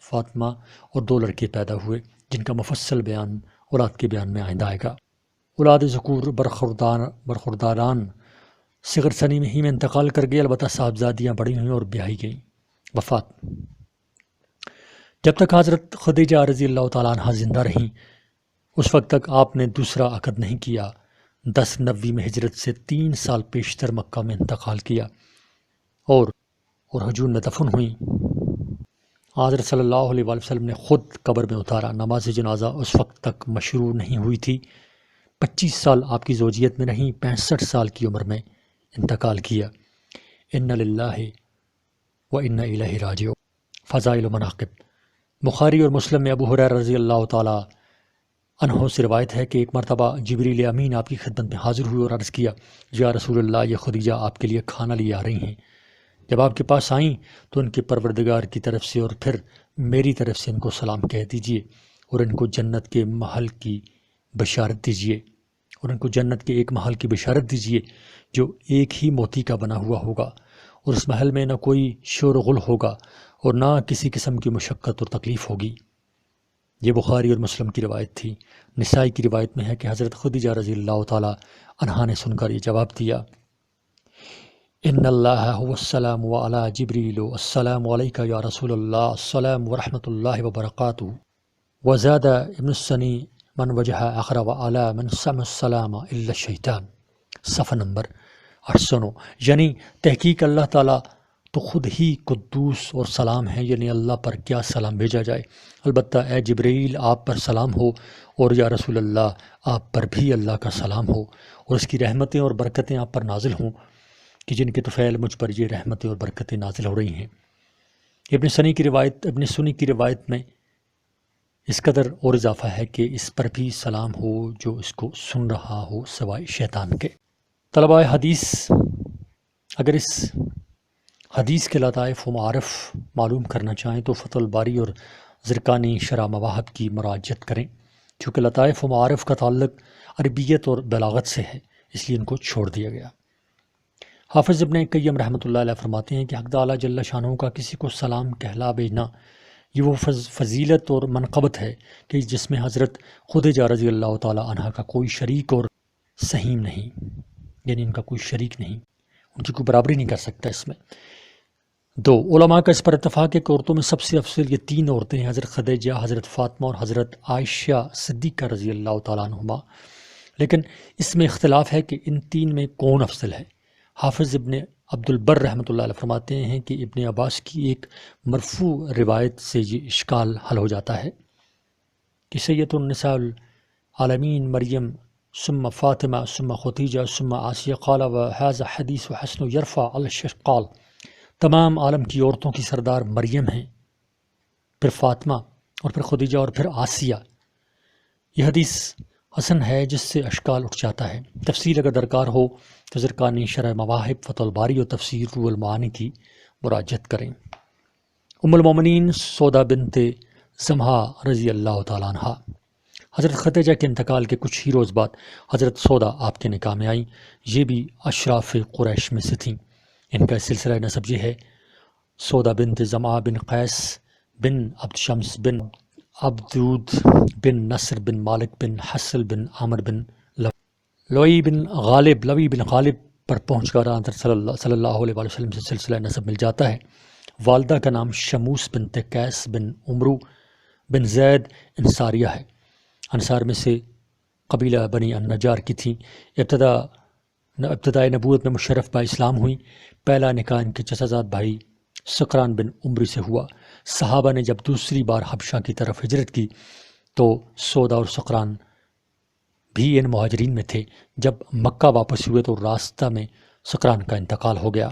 فاطمہ اور 2 لڑکے پیدا ہوئے جن کا مفصل بیان اولاد کے بیان میں آئندہ آئے گا۔ اولاد ذکور برخورداران صغر سنی میں ہی میں انتقال کر گئے، البتہ صاحبزادیاں بڑی ہوئیں اور بیاہی گئیں۔ وفات: جب تک حضرت خدیجہ رضی اللہ تعالیٰ عنہ زندہ رہیں اس وقت تک آپ نے دوسرا عقد نہیں کیا۔ 1090 میں ہجرت سے 3 سال پیشتر مکہ میں انتقال کیا اور حجون میں دفن ہوئیں۔ حضرت صلی اللہ علیہ وآلہ وسلم نے خود قبر میں اتارا۔ نماز جنازہ اس وقت تک مشروع نہیں ہوئی تھی۔ 25 سال آپ کی زوجیت میں رہیں، 65 سال کی عمر میں انتقال کیا۔ ان للہ و انا الیہ راجعون۔ فضائل و مناقب: بخاری اور مسلم میں ابو ہریرہ رضی اللہ تعالیٰ عنہ سے روایت ہے کہ ایک مرتبہ جبریل امین آپ کی خدمت میں حاضر ہوئے اور عرض کیا، یا رسول اللہ، یہ خدیجہ آپ کے لیے کھانا لیے آ رہی ہیں۔ جب آپ کے پاس آئیں تو ان کے پروردگار کی طرف سے اور پھر میری طرف سے ان کو سلام کہہ دیجئے اور ان کو جنت کے محل کی بشارت دیجئے جو ایک ہی موتی کا بنا ہوا ہوگا، اور اس محل میں نہ کوئی شور و غل ہوگا اور نہ کسی قسم کی مشقت اور تکلیف ہوگی۔ یہ بخاری اور مسلم کی روایت تھی۔ نسائی کی روایت میں ہے کہ حضرت خدیجہ رضی اللہ تعالی عنہا نے سن کر یہ جواب دیا: ان اللہ هو السلام وعلی جبریل السلام علیک یا رسول اللہ السلام ورحمۃ اللہ وبرکاتہ وزاد ابن السنی من وجہ اخر وعلی من سمع السلام الا الشیطان۔ صفحہ نمبر 809۔ یعنی تحقیق اللہ تعالیٰ تو خود ہی قدوس اور سلام ہے، یعنی اللہ پر کیا سلام بھیجا جائے، البتہ اے جبرائیل آپ پر سلام ہو، اور یا رسول اللہ آپ پر بھی اللہ کا سلام ہو اور اس کی رحمتیں اور برکتیں آپ پر نازل ہوں کہ جن کے طفیل مجھ پر یہ رحمتیں اور برکتیں نازل ہو رہی ہیں۔ ابن سنی کی روایت میں اس قدر اور اضافہ ہے کہ اس پر بھی سلام ہو جو اس کو سن رہا ہو سوائے شیطان کے۔ طلباء حدیث اگر اس حدیث کے لطائف و معارف معلوم کرنا چاہیں تو فتح الباری اور زرقانی شرح مواہب کی مراجعت کریں، چونکہ لطائف و معارف کا تعلق عربیت اور بلاغت سے ہے، اس لیے ان کو چھوڑ دیا گیا۔ حافظ ابن قیم رحمۃ اللہ علیہ فرماتے ہیں کہ حق تعالیٰ جل شانہ کا کسی کو سلام کہلا بھیجنا یہ وہ فضیلت اور منقبت ہے کہ جس میں حضرت خدیجہ رضی اللہ تعالیٰ عنہ کا کوئی شریک اور سہیم نہیں، یعنی ان کا کوئی شریک نہیں، ان کی کوئی برابری نہیں کر سکتا اس میں۔ 2 علماء کا اس پر اتفاق ہے کہ عورتوں میں سب سے افضل یہ 3 عورتیں ہیں، حضرت خدیجہ، حضرت فاطمہ اور حضرت عائشہ صدیقہ رضی اللہ تعالیٰ عنہما، لیکن اس میں اختلاف ہے کہ ان تین میں کون افضل ہے۔ حافظ ابن عبد البر رحمۃ اللہ علیہ فرماتے ہیں کہ ابن عباس کی ایک مرفوع روایت سے یہ اشکال حل ہو جاتا ہے کہ سید النساء العالمین مریم ثم فاطمہ ثم خدیجہ ثم آسیہ قال وهذا حدیث حسن یرفع الشیخ قال، تمام عالم کی عورتوں کی سردار مریم ہیں، پھر فاطمہ اور پھر خدیجہ اور پھر آسیہ۔ یہ حدیث حسن ہے جس سے اشکال اٹھ جاتا ہے۔ تفصیل اگر درکار ہو تو زرقانی شرح مواہب، فتح الباری اور تفسیر روح المعانی کی مراجعت کریں۔ ام المومنین سودا بنت زمحہ رضی اللہ تعالیٰ عنہ، حضرت خدیجہ کے انتقال کے کچھ ہی روز بعد حضرت سودا آپ کے نکاح میں آئیں۔ یہ بھی اشراف قریش میں سے تھیں۔ ان کا سلسلہ نسب یہ ہے: سودا بنت زمعہ بن قیس بن عبد شمس بن عبدود بن نصر بن مالک بن حسل بن عامر بن لوی بن غالب پر پہنچ کر حضرت صلی اللہ علیہ وسلم سے سلسلہ نسب مل جاتا ہے۔ والدہ کا نام شموس بنت قیس بن عمرو بن زید انصاریہ ہے۔ انصار میں سے قبیلہ بنی النجار کی تھیں۔ ابتدائی نبوت میں مشرف با اسلام ہوئیں۔ پہلا نکاح ان کے چچا زاد بھائی سقران بن عمری سے ہوا۔ صحابہ نے جب دوسری بار حبشہ کی طرف ہجرت کی تو سودا اور سقران بھی ان مہاجرین میں تھے۔ جب مکہ واپس ہوئے تو راستہ میں سقران کا انتقال ہو گیا۔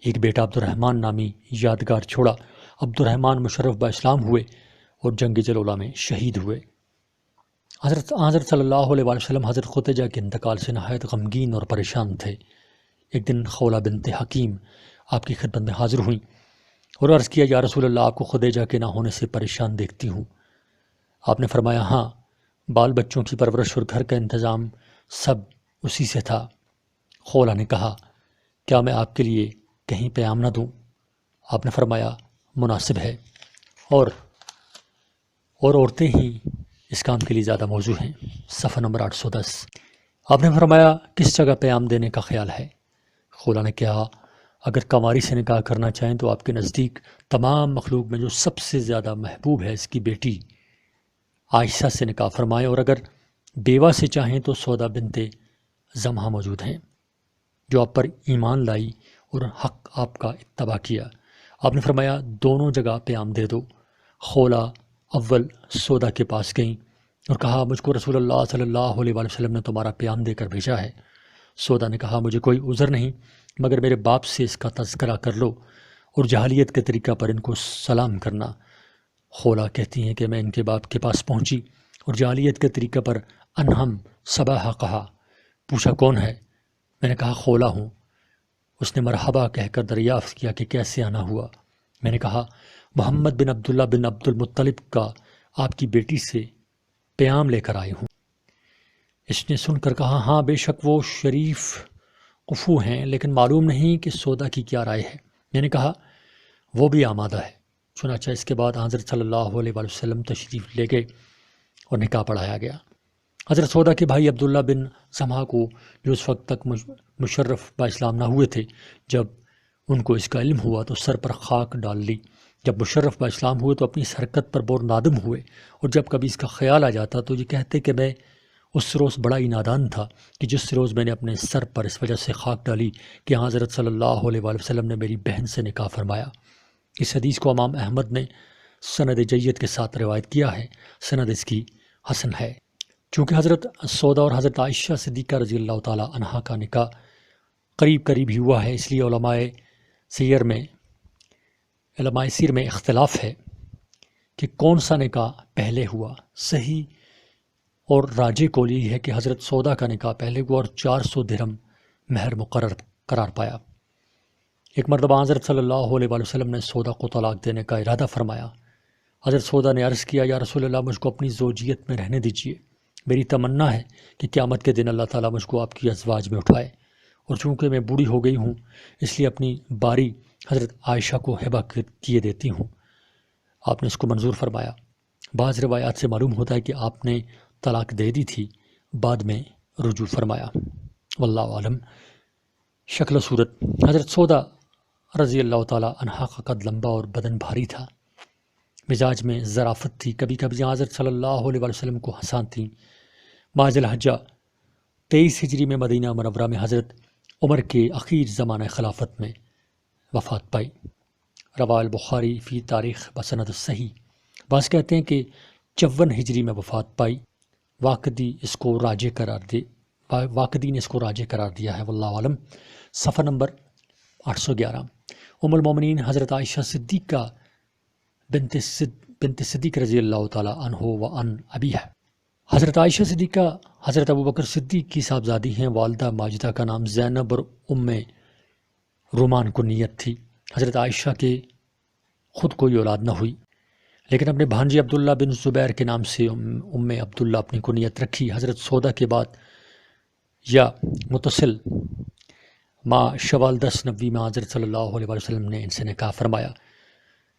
ایک بیٹا عبد الرحمن نامی یادگار چھوڑا۔ عبد الرحمن مشرف با اسلام ہوئے اور جنگ جلولہ میں شہید ہوئے۔ حضرت صلی اللہ علیہ وسلم حضرت خدیجہ کے انتقال سے نہایت غمگین اور پریشان تھے۔ ایک دن خولہ بنت حکیم آپ کی خدمت میں حاضر ہوئیں اور عرض کیا، یا رسول اللہ، آپ کو خدیجہ کے نہ ہونے سے پریشان دیکھتی ہوں۔ آپ نے فرمایا، ہاں، بال بچوں کی پرورش اور گھر کا انتظام سب اسی سے تھا۔ خولہ نے کہا، کیا میں آپ کے لیے کہیں پیام نہ دوں؟ آپ نے فرمایا، مناسب ہے، اور عورتیں ہی اس کام کے لیے زیادہ موزوں ہیں۔ صفحہ نمبر 810۔ آپ نے فرمایا، کس جگہ پیام دینے کا خیال ہے؟ خولہ نے کہا، اگر کنواری سے نکاح کرنا چاہیں تو آپ کے نزدیک تمام مخلوق میں جو سب سے زیادہ محبوب ہے اس کی بیٹی عائشہ سے نکاح فرمائیں، اور اگر بیوہ سے چاہیں تو سودا بنت زمحہ موجود ہیں جو آپ پر ایمان لائی اور حق آپ کا اتباع کیا۔ آپ نے فرمایا، دونوں جگہ پیام دے دو۔ خولہ اول سودا کے پاس گئیں اور کہا، مجھ کو رسول اللہ صلی اللہ علیہ وسلم نے تمہارا پیام دے کر بھیجا ہے۔ سودا نے کہا، مجھے کوئی عذر نہیں، مگر میرے باپ سے اس کا تذکرہ کر لو اور جاہلیت کے طریقہ پر ان کو سلام کرنا۔ خولہ کہتی ہیں کہ میں ان کے باپ کے پاس پہنچی اور جاہلیت کے طریقہ پر انہم صباح کہا۔ پوچھا، کون ہے؟ میں نے کہا، خولہ ہوں۔ اس نے مرحبا کہہ کر دریافت کیا کہ کیسے آنا ہوا؟ میں نے کہا، محمد بن عبداللہ بن عبد المطلب کا آپ کی بیٹی سے پیام لے کر آئی ہوں۔ اس نے سن کر کہا، ہاں، بے شک وہ شریف قفو ہیں، لیکن معلوم نہیں کہ سودا کی کیا رائے ہے۔ میں نے کہا، وہ بھی آمادہ ہے۔ چنانچہ اس کے بعد حضرت صلی اللہ علیہ وسلم تشریف لے گئے اور نکاح پڑھایا گیا۔ حضرت سودا کے بھائی عبداللہ بن زمحہ کو، جو اس وقت تک مشرف با اسلام نہ ہوئے تھے، جب ان کو اس کا علم ہوا تو سر پر خاک ڈال لی۔ جب مشرف با اسلام ہوئے تو اپنی اس حرکت پر بہت نادم ہوئے، اور جب کبھی اس کا خیال آ جاتا تو یہ کہتے کہ میں اس روز بڑا ہی نادان تھا کہ جس روز میں نے اپنے سر پر اس وجہ سے خاک ڈالی کہ حضرت صلی اللہ علیہ وسلم نے میری بہن سے نکاح فرمایا۔ اس حدیث کو امام احمد نے سند جید کے ساتھ روایت کیا ہے۔ سند اس کی حسن ہے۔ چونکہ حضرت سودا اور حضرت عائشہ صدیقہ رضی اللہ تعالی عنہا کا نکاح قریب ہی ہوا ہے، اس لیے علماء سیر میں اختلاف ہے کہ کون سا نکاح پہلے ہوا۔ صحیح اور راجح قول یہ ہے کہ حضرت سودا کا نکاح پہلے ہوا اور 400 درہم مہر مقرر قرار پایا۔ ایک مرتبہ حضرت صلی اللہ علیہ وسلم نے سودا کو طلاق دینے کا ارادہ فرمایا۔ حضرت سودا نے عرض کیا، یا رسول اللہ، مجھ کو اپنی زوجیت میں رہنے دیجیے۔ میری تمنا ہے کہ قیامت کے دن اللہ تعالیٰ مجھ کو آپ کی ازواج میں اٹھائے، اور چونکہ میں بوڑھی ہو گئی ہوں اس لیے اپنی باری حضرت عائشہ کو ہبہ کیے دیتی ہوں۔ آپ نے اس کو منظور فرمایا۔ بعض روایات سے معلوم ہوتا ہے کہ آپ نے طلاق دے دی تھی، بعد میں رجوع فرمایا۔ واللہ عالم۔ شکل و صورت: حضرت سودا رضی اللہ تعالی عنہا کا قد لمبا اور بدن بھاری تھا۔ مزاج میں ظرافت تھی، کبھی کبھی حضرت صلی اللہ علیہ وسلم کو ہنساتی۔ بعض الحجہ 23 ہجری میں مدینہ منورہ میں حضرت عمر کے اخیر زمانہ خلافت میں وفات پائی۔ روا البخاری فی تاریخ بسند الصحیح۔ بعض کہتے ہیں کہ 54 ہجری میں وفات پائی۔ واقدی نے اس کو راجح قرار دیا ہے، واللہ عالم۔ صفحہ نمبر 811۔ ام المومنین حضرت عائشہ صدیقہ بنت صدیق رضی اللہ تعالی عنہ و عن ابیہ۔ حضرت عائشہ صدیقہ حضرت ابوبکر صدیق کی صاحبزادی ہیں۔ والدہ ماجدہ کا نام زینب اور ام رومان کو نیت تھی۔ حضرت عائشہ کے خود کوئی اولاد نہ ہوئی، لیکن اپنے بھانجے عبداللہ بن زبیر کے نام سے ام عبداللہ اپنی کنیت رکھی۔ حضرت سودا کے بعد یا متصل ماہ شوال 10 نبوی میں حضرت صلی اللہ علیہ وسلم نے ان سے نکاح فرمایا۔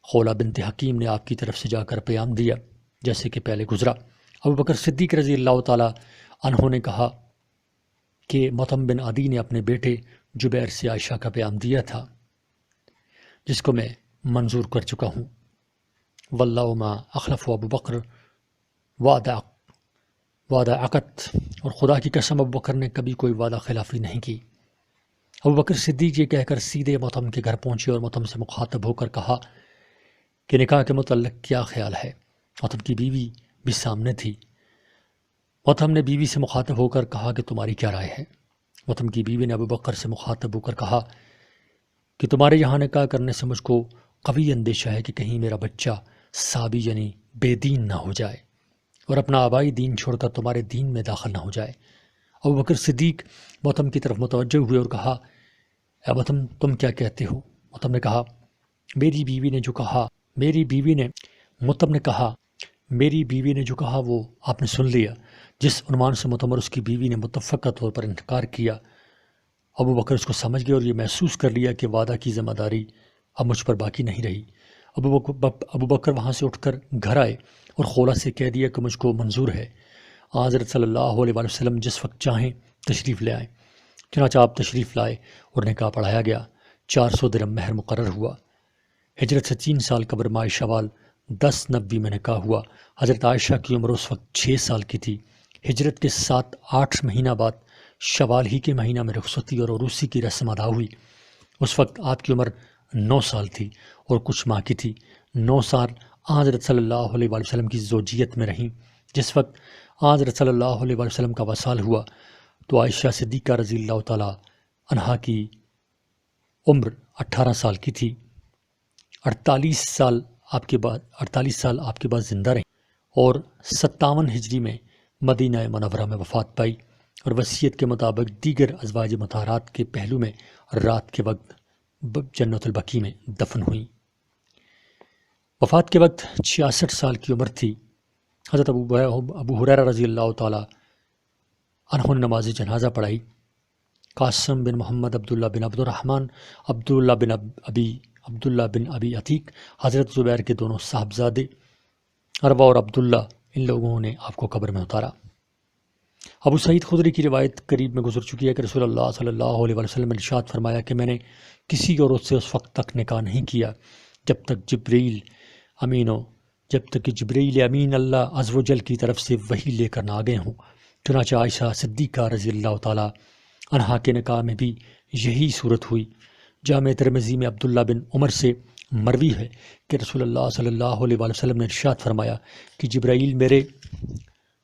خولہ بنت حکیم نے آپ کی طرف سے جا کر پیام دیا، جیسے کہ پہلے گزرا۔ ابوبکر صدیق رضی اللہ تعالی عنہ نے کہا کہ مطعم بن عدی نے اپنے بیٹے جبیر سے عائشہ کا پیام دیا تھا، جس کو میں منظور کر چکا ہوں۔ واللہ ما اخلف ابوبکر وعدہ عقد، اور خدا کی قسم ابوبکر نے کبھی کوئی وعدہ خلافی نہیں کی۔ ابوبکر صدیق یہ کہہ کر سیدھے مطعم کے گھر پہنچے اور مطعم سے مخاطب ہو کر کہا کہ نکاح کے متعلق کیا خیال ہے۔ مطعم کی بیوی بھی سامنے تھی۔ مطعم نے بیوی سے مخاطب ہو کر کہا کہ تمہاری کیا رائے ہے؟ مطعم کی بیوی نے ابوبکر سے مخاطب ہو کر کہا کہ تمہارے یہاں نکاح کرنے سے مجھ کو قوی اندیشہ ہے کہ کہیں میرا بچہ صابی یعنی بے دین نہ ہو جائے اور اپنا آبائی دین چھوڑ کر تمہارے دین میں داخل نہ ہو جائے۔ ابوبکر صدیق مطعم کی طرف متوجہ ہوئے اور کہا، اے مطعم تم کیا کہتے ہو؟ مطعم نے کہا، میری بیوی نے جو کہا وہ آپ نے سن لیا۔ جس عنوان سے مطعم اور اس کی بیوی نے متفقہ طور پر انکار کیا، ابوبکر اس کو سمجھ گئے اور یہ محسوس کر لیا کہ وعدہ کی ذمہ داری اب مجھ پر باقی نہیں رہی۔ ابوبکر وہاں سے اٹھ کر گھر آئے اور خولہ سے کہہ دیا کہ مجھ کو منظور ہے۔ حضرت صلی اللہ علیہ وسلم جس وقت چاہیں تشریف لے آئیں۔ چنانچہ آپ تشریف لائے اور نکاح پڑھایا گیا۔ 400 درہم مہر مقرر ہوا۔ ہجرت سے 3 سال قبل ماہ شوال 10 نبوی میں نکاح ہوا۔ حضرت عائشہ کی عمر اس وقت 6 سال کی تھی۔ ہجرت کے 7-8 مہینہ بعد شوال ہی کے مہینہ میں رخصتی اور عروسی کی رسم ادا ہوئی۔ اس وقت آپ کی عمر 9 سال تھی اور کچھ ماہ کی تھی۔ 9 سال حضرت صلی اللہ علیہ وسلم کی زوجیت میں رہیں۔ جس وقت حضرت صلی اللہ علیہ وسلم کا وصال ہوا تو عائشہ صدیقہ رضی اللہ تعالی عنہا کی عمر 18 سال کی تھی۔ 48 سال آپ کے بعد زندہ رہیں اور 57 ہجری میں مدینہ منورہ میں وفات پائی، اور وصیت کے مطابق دیگر ازواج مطہرات کے پہلو میں رات کے وقت جنت البقیع میں دفن ہوئیں۔ وفات کے وقت 66 سال کی عمر تھی۔ حضرت ابو ہریرہ رضی اللہ تعالی عنہ نے نماز جنازہ پڑھائی۔ قاسم بن محمد عبداللہ بن عبد الرحمن عبداللہ بن ابی عتیق حضرت زبیر کے دونوں صاحبزادے عروہ اور عبداللہ، ان لوگوں نے آپ کو قبر میں اتارا۔ ابو سعید خدری کی روایت قریب میں گزر چکی ہے کہ رسول اللہ صلی اللہ علیہ وسلم نے ارشاد فرمایا کہ میں نے کسی عورت سے اس وقت تک نکاح نہیں کیا جب تک کہ جبریل امین اللہ عز و جل کی طرف سے وحی لے کر نہ آ گئے ہوں۔ چنانچہ عائشہ صدیقہ رضی اللہ تعالی عنہا کے نکاح میں بھی یہی صورت ہوئی۔ جامع ترمذی میں عبداللہ بن عمر سے مروی ہے کہ رسول اللہ صلی اللہ علیہ وسلم نے ارشاد فرمایا کہ جبرائیل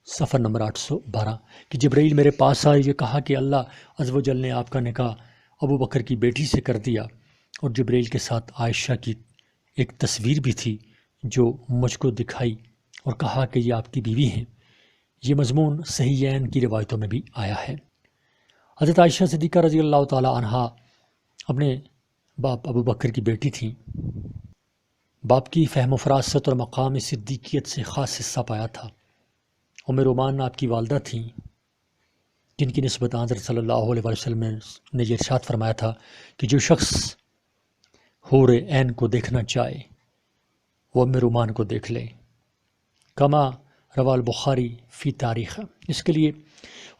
صفحہ نمبر 812 کہ جبرائیل میرے پاس آئے، یہ کہا کہ اللہ عز و جل نے آپ کا نکاح ابوبکر کی بیٹی سے کر دیا، اور جبرائیل کے ساتھ عائشہ کی ایک تصویر بھی تھی جو مجھ کو دکھائی اور کہا کہ یہ آپ کی بیوی ہیں۔ یہ مضمون صحیحین کی روایتوں میں بھی آیا ہے۔ حضرت عائشہ صدیقہ رضی اللہ تعالی عنہا اپنے باپ ابوبکر کی بیٹی تھیں۔ باپ کی فہم و فراست اور مقام صدیقیت سے خاص حصہ پایا تھا۔ ام رومان آپ کی والدہ تھیں، جن کی نسبت حضرت صلی اللہ علیہ وسلم نے یہ ارشاد فرمایا تھا کہ جو شخص حور عین کو دیکھنا چاہے وہ ام رومان کو دیکھ لے، کما روا البخاری فی تاریخ۔ اس کے لیے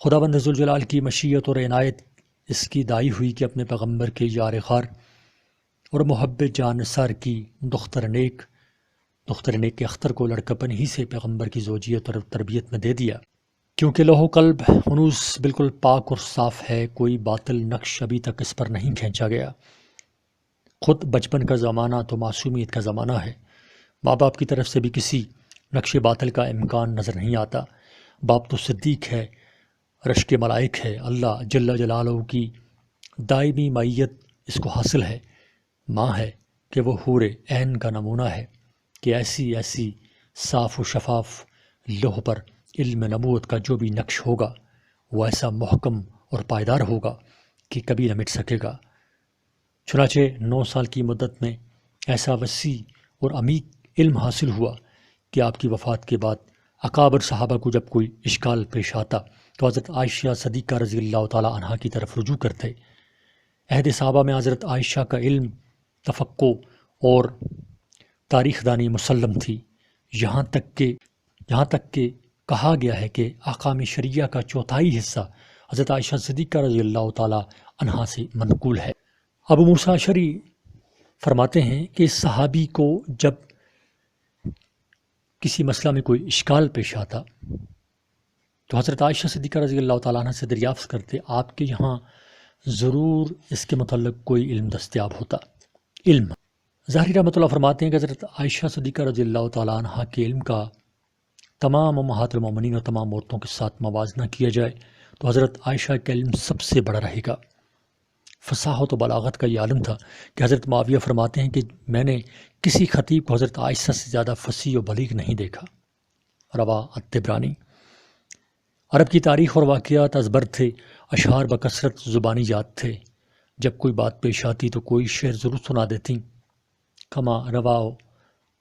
خداوند ذوالجلال کی مشیت اور عنایت اس کی دائی ہوئی کہ اپنے پیغمبر کے یار غار اور محب جان سار کی دختر نیک کے اختر کو لڑکپن ہی سے پیغمبر کی زوجیت اور تربیت میں دے دیا کیونکہ لوح و قلب ہنوز بالکل پاک اور صاف ہے، کوئی باطل نقش ابھی تک اس پر نہیں کھینچا گیا۔ خود بچپن کا زمانہ تو معصومیت کا زمانہ ہے، ماں باپ کی طرف سے بھی کسی نقش باطل کا امکان نظر نہیں آتا۔ باپ تو صدیق ہے، رشک ملائک ہے، اللہ جل جلالہ کی دائمی معیت اس کو حاصل ہے۔ ماں ہے کہ وہ حور عین کا نمونہ ہے کہ ایسی صاف و شفاف لوح پر علم نبوت کا جو بھی نقش ہوگا وہ ایسا محکم اور پائیدار ہوگا کہ کبھی نہ مٹ سکے گا۔ چنانچہ 9 سال کی مدت میں ایسا وسیع اور عمیق علم حاصل ہوا کہ آپ کی وفات کے بعد اکابر صحابہ کو جب کوئی اشکال پیش آتا تو حضرت عائشہ صدیقہ رضی اللہ تعالیٰ عنہا کی طرف رجوع کرتے۔ عہد صحابہ میں حضرت عائشہ کا علم، تفقہ اور تاریخ دانی مسلم تھی، یہاں تک کہ کہا گیا ہے کہ احکام شریعہ کا 1/4 حصہ حضرت عائشہ صدیقہ رضی اللہ تعالیٰ عنہا سے منقول ہے۔ ابو موسیٰ اشعری فرماتے ہیں کہ اس صحابی کو جب کسی مسئلہ میں کوئی اشکال پیش آتا تو حضرت عائشہ صدیقہ رضی اللہ تعالیٰ عنہ سے دریافت کرتے، آپ کے یہاں ضرور اس کے متعلق کوئی علم دستیاب ہوتا۔ علم ظاہری رحمۃ اللہ فرماتے ہیں کہ حضرت عائشہ صدیقہ رضی اللہ تعالیٰ عنہ کے علم کا تمام امہات المومنین اور تمام عورتوں کے ساتھ موازنہ کیا جائے تو حضرت عائشہ کا علم سب سے بڑا رہے گا۔ فصاحت و بلاغت کا یہ عالم تھا کہ حضرت معاویہ فرماتے ہیں کہ میں نے کسی خطیب کو حضرت عائشہ سے زیادہ فصیح و بلیغ نہیں دیکھا۔ رواہ الطبرانی۔ عرب کی تاریخ اور واقعات ازبر تھے، اشعار بکثرت زبانی یاد تھے، جب کوئی بات پیش آتی تو کوئی شعر ضرور سنا دیتی۔ کما رواہ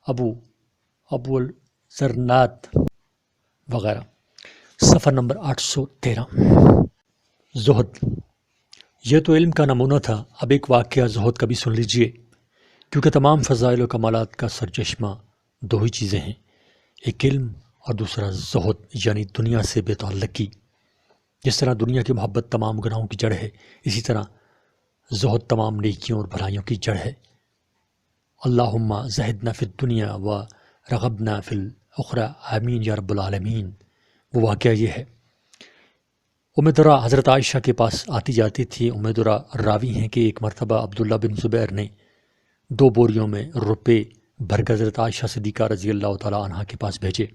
ابو الزرنات وغیرہ۔ صفحہ نمبر 813۔ زہد، یہ تو علم کا نمونہ تھا، اب ایک واقعہ زہد کا بھی سن لیجئے، کیونکہ تمام فضائل و کمالات کا سرچشمہ 2 ہی چیزیں ہیں، ایک علم اور دوسرا زہد، یعنی دنیا سے بے تعلقی۔ جس طرح دنیا کی محبت تمام گناہوں کی جڑ ہے، اسی طرح زہد تمام نیکیوں اور بھلائیوں کی جڑ ہے۔ اللہم زہدنا فی الدنیا و رغبنا فی الاخری، آمین یا رب العالمین۔ وہ واقعہ یہ ہے، درہ حضرت عائشہ کے پاس آتی جاتی تھی۔ درہ راوی ہیں کہ ایک مرتبہ عبداللہ بن زبیر نے 2 بوریوں میں روپے بھر کر حضرت عائشہ صدیقہ رضی اللہ تعالیٰ عنہ کے پاس بھیجے،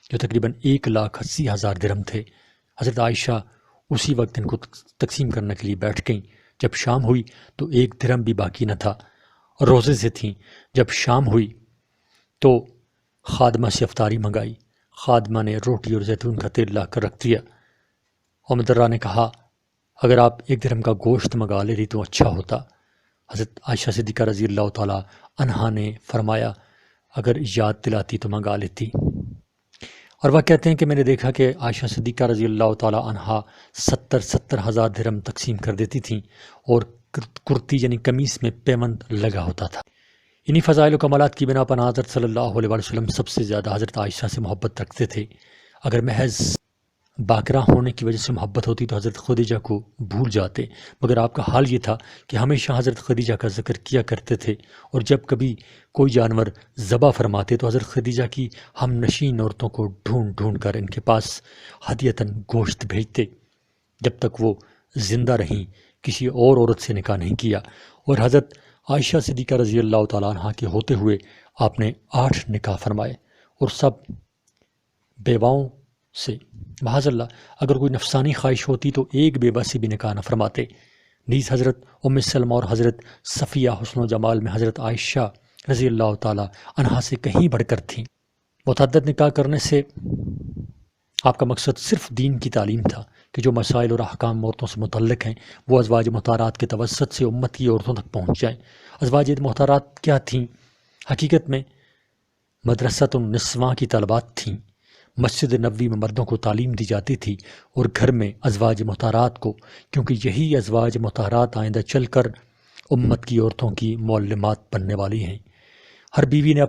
جو تقریباً 1,80,000 درہم تھے۔ حضرت عائشہ اسی وقت ان کو تقسیم کرنے کے لیے بیٹھ گئیں۔ جب شام ہوئی تو 1 درہم بھی باقی نہ تھا، اور روزے سے تھیں۔ جب شام ہوئی تو خادمہ سے افطاری منگائی، خادمہ نے روٹی اور زیتون کا تیل لا کر رکھ دیا۔ درہ نے کہا، اگر آپ 1 درہم کا گوشت منگا لیتی تو اچھا ہوتا۔ حضرت عائشہ صدیقہ رضی اللہ تعالیٰ عنہا نے فرمایا، اگر یاد دلاتی تو منگا لیتی۔ اور وہ کہتے ہیں کہ میں نے دیکھا کہ عائشہ صدیقہ رضی اللہ تعالیٰ عنہا 70 ہزار درہم تقسیم کر دیتی تھیں، اور کرتی یعنی قمیص میں پیمند لگا ہوتا تھا۔ انہی فضائل و کمالات کی بنا پر حضرت صلی اللہ علیہ وسلم سب سے زیادہ حضرت عائشہ سے محبت رکھتے تھے۔ اگر محض باقرہ ہونے کی وجہ سے محبت ہوتی تو حضرت خدیجہ کو بھول جاتے، مگر آپ کا حال یہ تھا کہ ہمیشہ حضرت خدیجہ کا ذکر کیا کرتے تھے، اور جب کبھی کوئی جانور ذبح فرماتے تو حضرت خدیجہ کی ہم نشین عورتوں کو ڈھونڈ ڈھونڈ کر ان کے پاس ہدیتاً گوشت بھیجتے۔ جب تک وہ زندہ رہیں کسی اور عورت سے نکاح نہیں کیا، اور حضرت عائشہ صدیقہ رضی اللہ تعالیٰ عنہ کے ہوتے ہوئے آپ نے 8 نکاح فرمائے، اور سب بیواؤں سے۔ معاذ اللہ، اگر کوئی نفسانی خواہش ہوتی تو ایک بیوہ سے بھی نکاح نہ فرماتے۔ نیز حضرت ام سلمہ اور حضرت صفیہ حسن و جمال میں حضرت عائشہ رضی اللہ تعالیٰ عنہا سے کہیں بڑھ کر تھیں۔ متعدد نکاح کرنے سے آپ کا مقصد صرف دین کی تعلیم تھا کہ جو مسائل اور احکام عورتوں سے متعلق ہیں وہ ازواج مطہرات کے توسط سے امت کی عورتوں تک پہنچ جائیں۔ ازواج مطہرات کیا تھیں؟ حقیقت میں مدرسۃ النسواں کی طالبات تھیں۔ مسجد نبوی میں مردوں کو تعلیم دی جاتی تھی، اور گھر میں ازواج مطہرات کو، کیونکہ یہی ازواج مطہرات آئندہ چل کر امت کی عورتوں کی معلمات بننے والی ہیں۔ ہر بیوی نے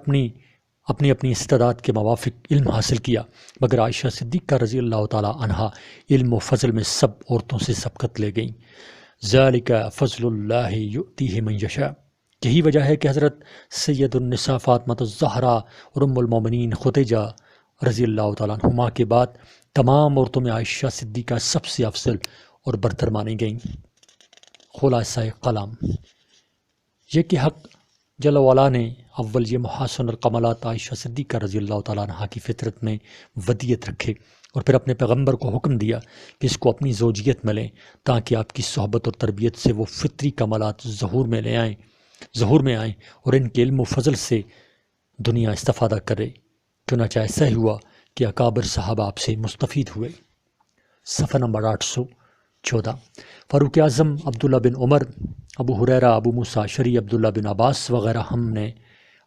اپنی استعداد کے موافق علم حاصل کیا، مگر عائشہ صدیقہ رضی اللہ تعالیٰ عنہا علم و فضل میں سب عورتوں سے سبقت لے گئیں۔ ذالک فضل اللہ یؤتیہ من یشاء۔ یہی وجہ ہے کہ حضرت سید النساء فاطمہ الزہرا اور ام المومنین خدیجہ رضی اللہ تعالیٰ عنہما کے بعد تمام عورتوں میں عائشہ صدیقہ سب سے افضل اور برتر مانی گئیں۔ خلاصہ کلام یہ کہ حق جل وعلا نے اول یہ محاسن الکمالات عائشہ صدیقہ رضی اللہ تعالیٰ عنہ کی فطرت میں ودیت رکھے، اور پھر اپنے پیغمبر کو حکم دیا کہ اس کو اپنی زوجیت میں لیں تاکہ آپ کی صحبت اور تربیت سے وہ فطری کمالات ظہور میں آئیں اور ان کے علم و فضل سے دنیا استفادہ کرے۔ چنانچہ ایسا ہی ہوا کہ اکابر صحابہ آپ سے مستفید ہوئے۔ صفحہ نمبر 814۔ فاروق اعظم عبداللہ بن عمر، ابو ہریرہ، ابو موسیٰ اشعری، عبداللہ بن عباس وغیرہ ہم نے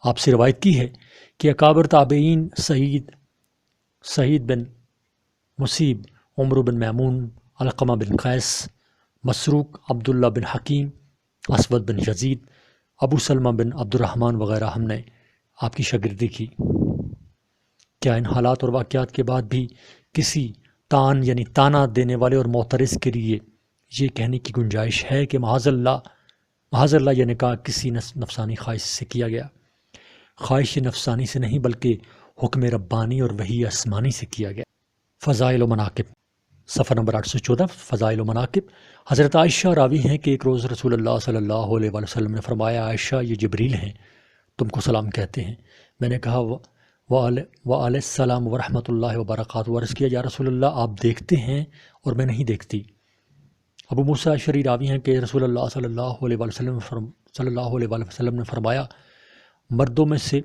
آپ سے روایت کی ہے کہ اکابر تابعین سعید بن مصیب، عمر بن میمون، علقمہ بن قیس، مسروق، عبداللہ بن حکیم، اسود بن یزید، ابو سلمہ بن عبد الرحمن وغیرہ ہم نے آپ کی شاگردی کی۔ کیا ان حالات اور واقعات کے بعد بھی کسی تانا دینے والے اور معترض کے لیے یہ کہنے کی گنجائش ہے کہ معاذ اللہ یہ نکاح کسی نفسانی خواہش سے کیا گیا؟ خواہش نفسانی سے نہیں بلکہ حکم ربانی اور وحی آسمانی سے کیا گیا۔ فضائل و مناقب، صفحہ نمبر 814۔ فضائل و مناقب، حضرت عائشہ راوی ہیں کہ ایک روز رسول اللہ صلی اللہ علیہ وآلہ وسلم نے فرمایا، عائشہ یہ جبریل ہیں، تم کو سلام کہتے ہیں۔ میں نے کہا وعلیہ السلام ورحمۃ اللہ وبرکاتہ، عرض کیا یا رسول اللہ آپ دیکھتے ہیں اور میں نہیں دیکھتی۔ ابو موسیٰ اشعری راوی ہیں کہ رسول اللہ صلی اللہ علیہ وآلہ وسلم نے فرمایا، مردوں میں سے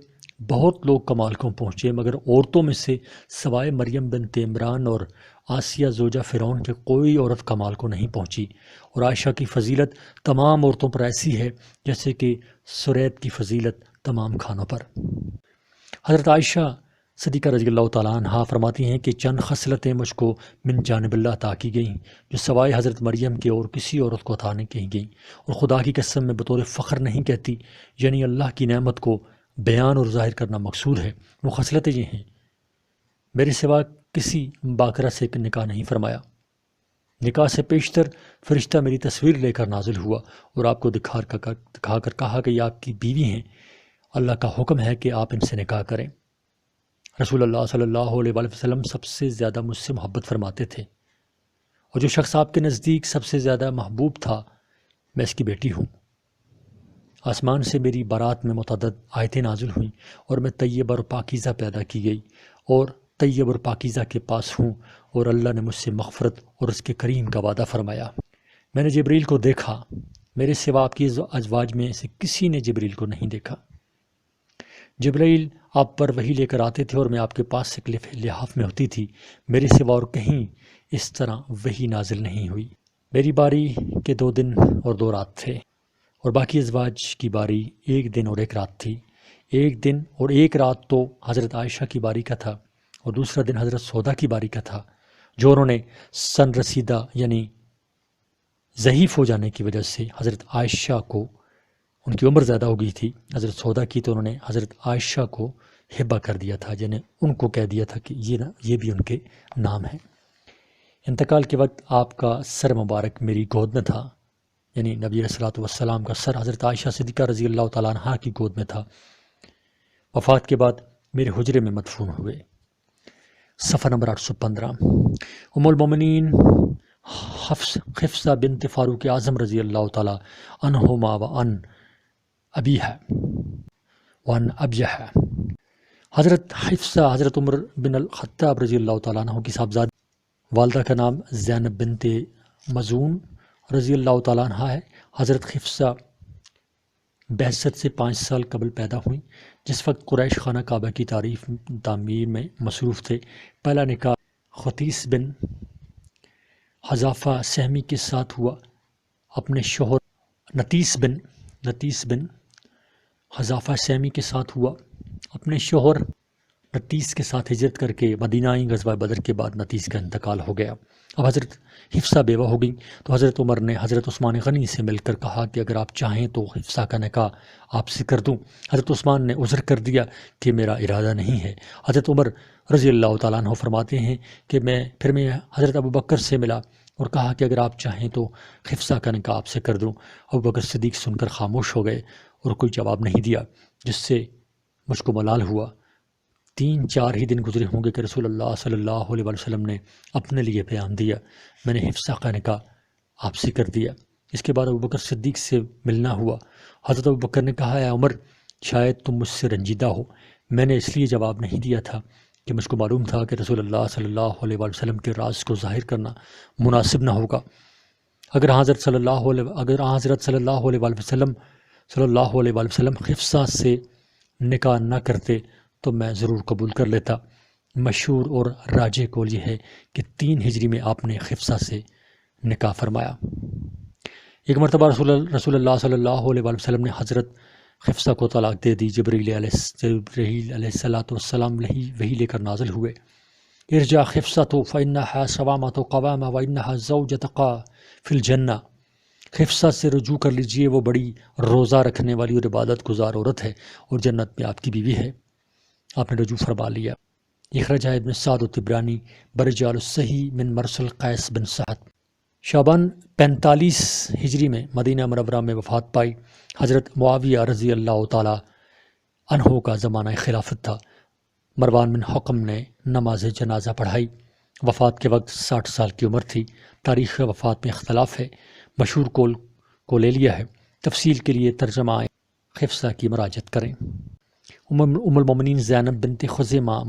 بہت لوگ کمال کو پہنچے مگر عورتوں میں سے سوائے مریم بنت عمران اور آسیہ زوجہ فرعون کے کوئی عورت کمال کو نہیں پہنچی، اور عائشہ کی فضیلت تمام عورتوں پر ایسی ہے جیسے کہ سرید کی فضیلت تمام کھانوں پر۔ حضرت عائشہ صدیقہ رضی اللہ تعالیٰ عنہ فرماتی ہیں کہ چند خصلتیں مجھ کو من جانب اللہ عطا کی گئیں جو سوائے حضرت مریم کے اور کسی عورت کو عطا نہیں کہی گئیں، اور خدا کی قسم میں بطور فخر نہیں کہتی، یعنی اللہ کی نعمت کو بیان اور ظاہر کرنا مقصود ہے۔ وہ خصلتیں یہ ہیں، میرے سوا کسی باکرہ سے نکاح نہیں فرمایا، نکاح سے پیشتر فرشتہ میری تصویر لے کر نازل ہوا اور آپ کو دکھا کر کہا کہ یہ آپ کی بیوی ہیں، اللہ کا حکم ہے کہ آپ ان سے نکاح کریں۔ رسول اللہ صلی اللہ علیہ وآلہ وسلم سب سے زیادہ مجھ سے محبت فرماتے تھے، اور جو شخص آپ کے نزدیک سب سے زیادہ محبوب تھا میں اس کی بیٹی ہوں۔ آسمان سے میری بارات میں متعدد آیتیں نازل ہوئیں اور میں طیب اور پاکیزہ پیدا کی گئی اور طیب اور پاکیزہ کے پاس ہوں، اور اللہ نے مجھ سے مغفرت اور اس کے کریم کا وعدہ فرمایا۔ میں نے جبریل کو دیکھا، میرے سوا آپ کی ازواج میں سے کسی نے جبریل کو نہیں دیکھا۔ جبریل آپ پر وحی لے کر آتے تھے اور میں آپ کے پاس سے لحاف میں ہوتی تھی، میرے سوا اور کہیں اس طرح وحی نازل نہیں ہوئی۔ میری باری کے 2 دن اور 2 رات تھے، اور باقی ازواج کی باری 1 دن اور 1 رات تھی۔ 1 دن اور 1 رات تو حضرت عائشہ کی باری کا تھا، اور دوسرا دن حضرت سودا کی باری کا تھا، جو انہوں نے سن رسیدہ یعنی ضعیف ہو جانے کی وجہ سے حضرت عائشہ کو، ان کی عمر زیادہ ہو گئی تھی، حضرت سودا کی تو انہوں نے حضرت عائشہ کو ہبہ کر دیا تھا، یعنی ان کو کہہ دیا تھا کہ یہ بھی ان کے نام ہے۔ انتقال کے وقت آپ کا سر مبارک میری گود میں تھا، یعنی نبی علیہ الصلوۃ والسلام کا سر حضرت عائشہ صدیقہ رضی اللہ تعالیٰ عنہ کی گود میں تھا۔ وفات کے بعد میرے حجرے میں مدفون ہوئے۔ صفحہ نمبر 815۔ ام المومنین حفصہ بنت فاروق اعظم رضی اللہ تعالیٰ عنہما وعن ابیہا۔ حضرت حفصہ حضرت عمر بن الخطاب رضی اللہ تعالیٰ عنہ کی صاحبزادی، والدہ کا نام زینب بنت مزون رضی اللہ تعالیٰ عنہ ہے۔ حضرت حفصہ بعثت سے 5 سال قبل پیدا ہوئیں، جس وقت قریش خانہ کعبہ کی تعمیر میں مصروف تھے۔ پہلا نکاح خطیس بن حذافہ سہمی کے ساتھ ہوا۔ اپنے شوہر نتیس بن حذافہ سہمی کے ساتھ ہوا۔ اپنے شوہر نتیس کے ساتھ ہجرت کر کے مدینہ آئیں۔ غزوہ بدر کے بعد نتیس کا انتقال ہو گیا۔ اب حضرت حفصہ بیوہ ہو گئی تو حضرت عمر نے حضرت عثمان غنی سے مل کر کہا کہ اگر آپ چاہیں تو حفصہ کا نکاح آپ سے کر دوں۔ حضرت عثمان نے عذر کر دیا کہ میرا ارادہ نہیں ہے۔ حضرت عمر رضی اللہ تعالیٰ عنہ فرماتے ہیں کہ میں حضرت ابوبکر سے ملا اور کہا کہ اگر آپ چاہیں تو حفصہ کا نکاح آپ سے کر دوں۔ ابوبکر صدیق سن کر خاموش ہو گئے اور کوئی جواب نہیں دیا، جس سے مجھ کو ملال ہوا۔ 3-4 ہی دن گزرے ہوں گے کہ رسول اللہ صلی اللہ علیہ وسلم نے اپنے لیے بیان دیا، میں نے حفصہ کا نکاح آپ سے کر دیا۔ اس کے بعد ابوبکر صدیق سے ملنا ہوا۔ حضرت ابوبکر نے کہا، اے عمر، شاید تم مجھ سے رنجیدہ ہو۔ میں نے اس لیے جواب نہیں دیا تھا کہ مجھ کو معلوم تھا کہ رسول اللہ صلی اللہ علیہ وسلم کے راز کو ظاہر کرنا مناسب نہ ہوگا۔ اگر حضرت صلی اللہ علیہ وسلم حفصہ سے نکاح نہ کرتے تو میں ضرور قبول کر لیتا۔ مشہور اور راجح قول یہ ہے کہ 3 ہجری میں آپ نے حفصہ سے نکاح فرمایا۔ ایک مرتبہ رسول اللہ صلی اللہ علیہ وسلم نے حضرت حفصہ کو طلاق دے دی۔ جبرائیل علیہ السلام وحی لے کر نازل ہوئے، ارجع حفصۃ فإنها صوامۃ قوامہ وإنها زوجتک فی الجنہ۔ حفصہ سے رجوع کر لیجئے، وہ بڑی روزہ رکھنے والی اور عبادت گزار عورت ہے اور جنت میں آپ کی بیوی ہے۔ آپ نے رجوع فرما لیا۔ اخرجہ ابن سعد الطبرانی برجال الصحیح من مرسل قیس بن سعد۔ شعبان 45 ہجری میں مدینہ منورہ میں وفات پائی۔ حضرت معاویہ رضی اللہ تعالی عنہ کا زمانہ خلافت تھا۔ مروان بن حکم نے نماز جنازہ پڑھائی۔ وفات کے وقت 60 سال کی عمر تھی۔ تاریخ وفات میں اختلاف ہے، مشہور قول کو لے لیا ہے۔ تفصیل کے لیے ترجمہ حفصہ کی مراجعت کریں۔ ام المومنین زینب بنت خزیمہ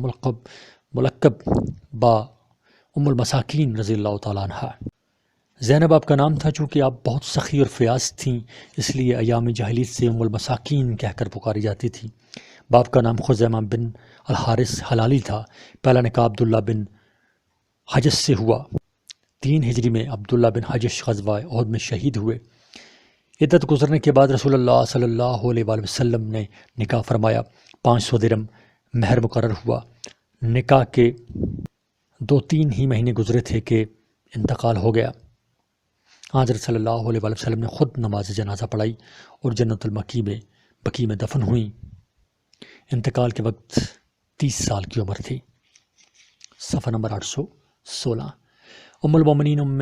ملقب با ام المساکین رضی اللہ تعالیٰ عنہ۔ زینب آپ کا نام تھا، چونکہ آپ بہت سخی اور فیاض تھیں، اس لیے ایام جاہلیت سے ام المساکین کہہ کر پکاری جاتی تھی۔ باپ کا نام خزیمہ بن الحارث حلالی تھا۔ پہلا نکاح عبداللہ بن حجش سے ہوا۔ 3 ہجری میں عبداللہ بن حجش غزوہ احد میں شہید ہوئے۔ عدت گزرنے کے بعد رسول اللہ صلی اللہ علیہ وسلم نے نکاح فرمایا۔ 500 درم مہر مقرر ہوا۔ نکاح کے 2-3 ہی مہینے گزرے تھے کہ انتقال ہو گیا۔ حضرت صلی اللہ علیہ وسلم نے خود نماز جنازہ پڑھائی اور جنت بقیع میں دفن ہوئیں۔ انتقال کے وقت 30 سال کی عمر تھی۔ صفحہ نمبر 816۔ ام المومنین ام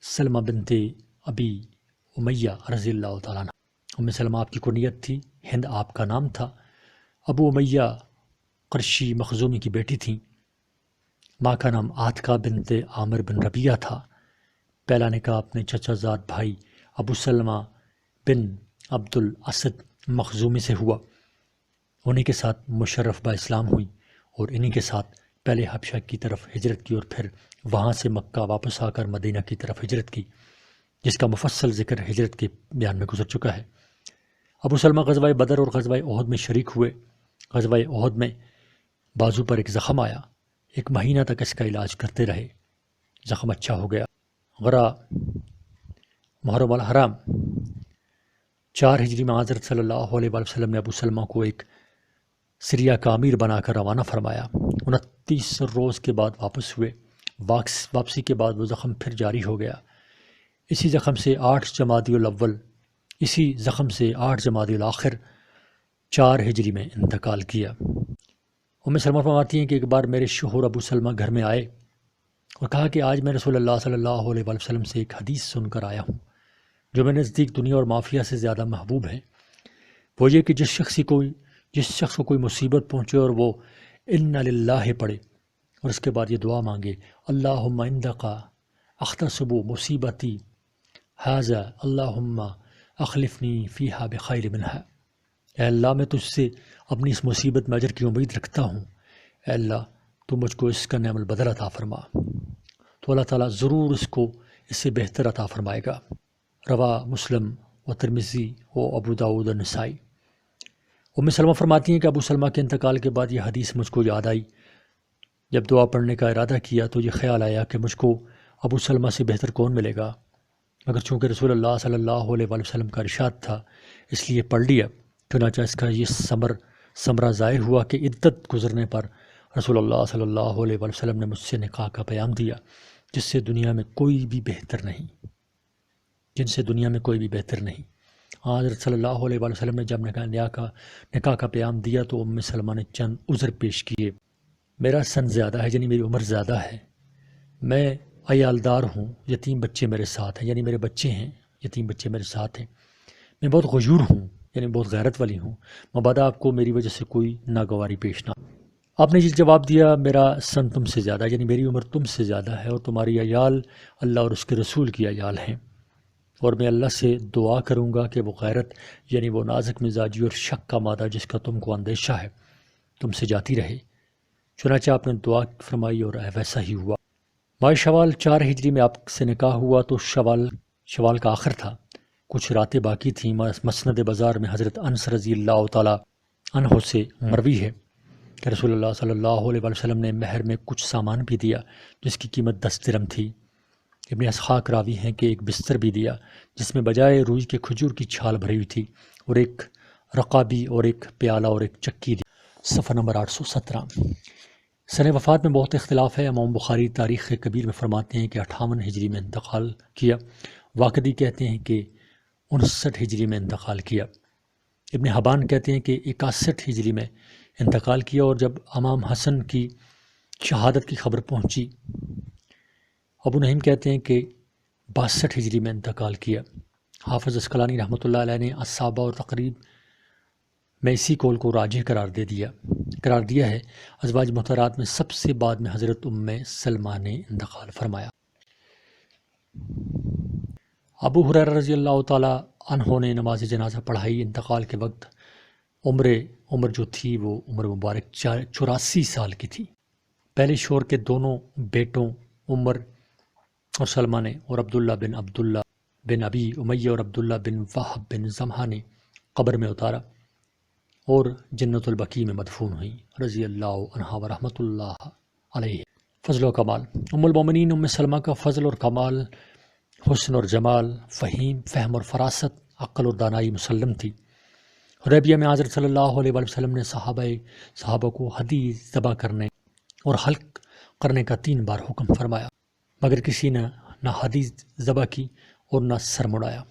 سلمہ بنت ابی امیہ رضی اللہ تعالیٰ عنہ۔ ام سلمہ آپ کی کنیت تھی، ہند آپ کا نام تھا۔ ابو امیہ قرشی مخزومی کی بیٹی تھیں۔ ماں کا نام عاتقہ بنت عامر بن ربیعہ تھا۔ پہلا نکاح اپنے چچا زاد بھائی ابو سلمہ بن عبد الاسد مخزومی سے ہوا۔ انہی کے ساتھ مشرف با اسلام ہوئی اور انہی کے ساتھ پہلے حبشہ کی طرف ہجرت کی اور پھر وہاں سے مکہ واپس آ کر مدینہ کی طرف ہجرت کی، جس کا مفصل ذکر ہجرت کے بیان میں گزر چکا ہے۔ ابو سلمہ غزوہ بدر اور غزوہ احد میں شریک ہوئے۔ غزوہ احد میں بازو پر ایک زخم آیا، 1 مہینہ تک اس کا علاج کرتے رہے، زخم اچھا ہو گیا۔ غرا محرم الحرام 4 ہجری میں حضرت صلی اللہ علیہ وسلم نے ابو سلمہ کو ایک سریہ کا امیر بنا کر روانہ فرمایا۔ 29 روز کے بعد واپس ہوئے۔ واپسی کے بعد وہ زخم پھر جاری ہو گیا۔ اسی زخم سے 8 جمادی الاخر 4 ہجری میں انتقال کیا۔ ام سلمہ فرماتی ہیں کہ ایک بار میرے شوہر ابو سلمہ گھر میں آئے اور کہا کہ آج میں رسول اللہ صلی اللہ علیہ وسلم سے ایک حدیث سن کر آیا ہوں جو میرے نزدیک دنیا اور مافیہ سے زیادہ محبوب ہے۔ وہ یہ کہ جس شخص کو کوئی مصیبت پہنچے اور وہ انا للہ پڑھے اور اس کے بعد یہ دعا مانگے، اللہم عندک احتسب مصیبتی ھذا اللہم اخلفنی فیہا بخیر منہا۔ اے اللہ، میں تجھ سے اپنی اس مصیبت میں اجر کی امید رکھتا ہوں، اے اللہ تو مجھ کو اس کا نعم البدل عطا فرما، تو اللہ تعالیٰ ضرور اس سے بہتر عطا فرمائے گا۔ روا مسلم و ترمذی و ابو داؤد و نسائی۔ ام سلمہ فرماتی ہیں کہ ابو سلمہ کے انتقال کے بعد یہ حدیث مجھ کو یاد آئی۔ جب دعا پڑھنے کا ارادہ کیا تو یہ خیال آیا کہ مجھ کو ابو سلمہ سے بہتر کون ملے گا، مگر چونکہ رسول اللہ صلی اللہ علیہ وسلم کا ارشاد تھا اس لیے پڑھ لیا۔ چنانچہ اس کا یہ ثمرہ ظاہر ہوا کہ عدت گزرنے پر رسول اللہ صلی اللہ علیہ وسلم نے مجھ سے نکاح کا پیام دیا، جن سے دنیا میں کوئی بھی بہتر نہیں۔ حضرت صلی اللہ علیہ وسلم نے جب نکاح کا پیام دیا تو ام سلمہ نے چند عذر پیش کیے۔ میرا سن زیادہ ہے، یعنی میری عمر زیادہ ہے، میں عیالدار ہوں، یتیم بچے میرے ساتھ ہیں، یعنی میرے بچے ہیں، یتیم بچے میرے ساتھ ہیں، میں بہت غیور ہوں، یعنی بہت غیرت والی ہوں، مبادا آپ کو میری وجہ سے کوئی ناگواری پیش نہ۔ آپ نے جواب دیا میرا سن تم سے زیادہ، یعنی میری عمر تم سے زیادہ ہے، اور تمہاری عیال اللہ اور اس کے رسول کی عیال ہیں، اور میں اللہ سے دعا کروں گا کہ وہ غیرت یعنی وہ نازک مزاجی اور شک کا مادہ جس کا تم کو اندیشہ ہے تم سے جاتی رہے۔ چنانچہ آپ نے دعا فرمائی اور ویسا ہی ہوا۔ ماہ شوال 4 ہجری میں آپ سے نکاح ہوا تو شوال کا آخر تھا، کچھ راتیں باقی تھیں۔ مسند بازار میں حضرت انس رضی اللہ تعالیٰ عنہ سے مروی ہے کہ رسول اللہ صلی اللہ علیہ وسلم نے مہر میں کچھ سامان بھی دیا جس کی قیمت 10 درہم تھی۔ ابن اسحاق راوی ہیں کہ ایک بستر بھی دیا جس میں بجائے روئی کے کھجور کی چھال بھری ہوئی تھی، اور ایک رقابی اور ایک پیالہ اور ایک چکی دی۔ صفحہ نمبر 817۔ سن وفات میں بہت اختلاف ہے۔ امام بخاری تاریخ کبیر میں فرماتے ہیں کہ 58 ہجری میں انتقال کیا، واقدی کہتے ہیں کہ 59 ہجری میں انتقال کیا، ابن حبان کہتے ہیں کہ 61 ہجری میں انتقال کیا، اور جب امام حسن کی شہادت کی خبر پہنچی، ابو نعیم کہتے ہیں کہ 62 ہجری میں انتقال کیا۔ حافظ اسقلانی رحمۃ اللہ علیہ نے اصحابہ اور تقریب میں اسی قول کو راجح قرار دیا ہے۔ ازواج محترات میں سب سے بعد میں حضرت ام سلمہ نے انتقال فرمایا۔ ابو ہریرہ رضی اللہ تعالیٰ عنہ نے نماز جنازہ پڑھائی۔ انتقال کے وقت عمر جو تھی وہ عمر مبارک 84 سال کی تھی۔ پہلے شوہر کے دونوں بیٹوں عمر اور سلمہ نے اور عبداللہ بن ابی امیہ اور عبداللہ بن وہب بن زمحہ نے قبر میں اتارا اور جنت البقیع میں مدفون ہوئی رضی اللہ عنہا و رحمۃ اللہ علیہ۔ فضل و کمال۔ ام المومنین ام سلمہ کا فضل اور کمال، حسن اور جمال، فہم اور فراست، عقل اور دانائی مسلم تھی۔ حدیبیہ میں حضرت صلی اللہ علیہ وسلم نے صحابہ کو ہدی ذبح کرنے اور حلق کرنے کا 3 بار حکم فرمایا، مگر کسی نے نہ ہدی ذبح کی اور نہ سر مڑایا۔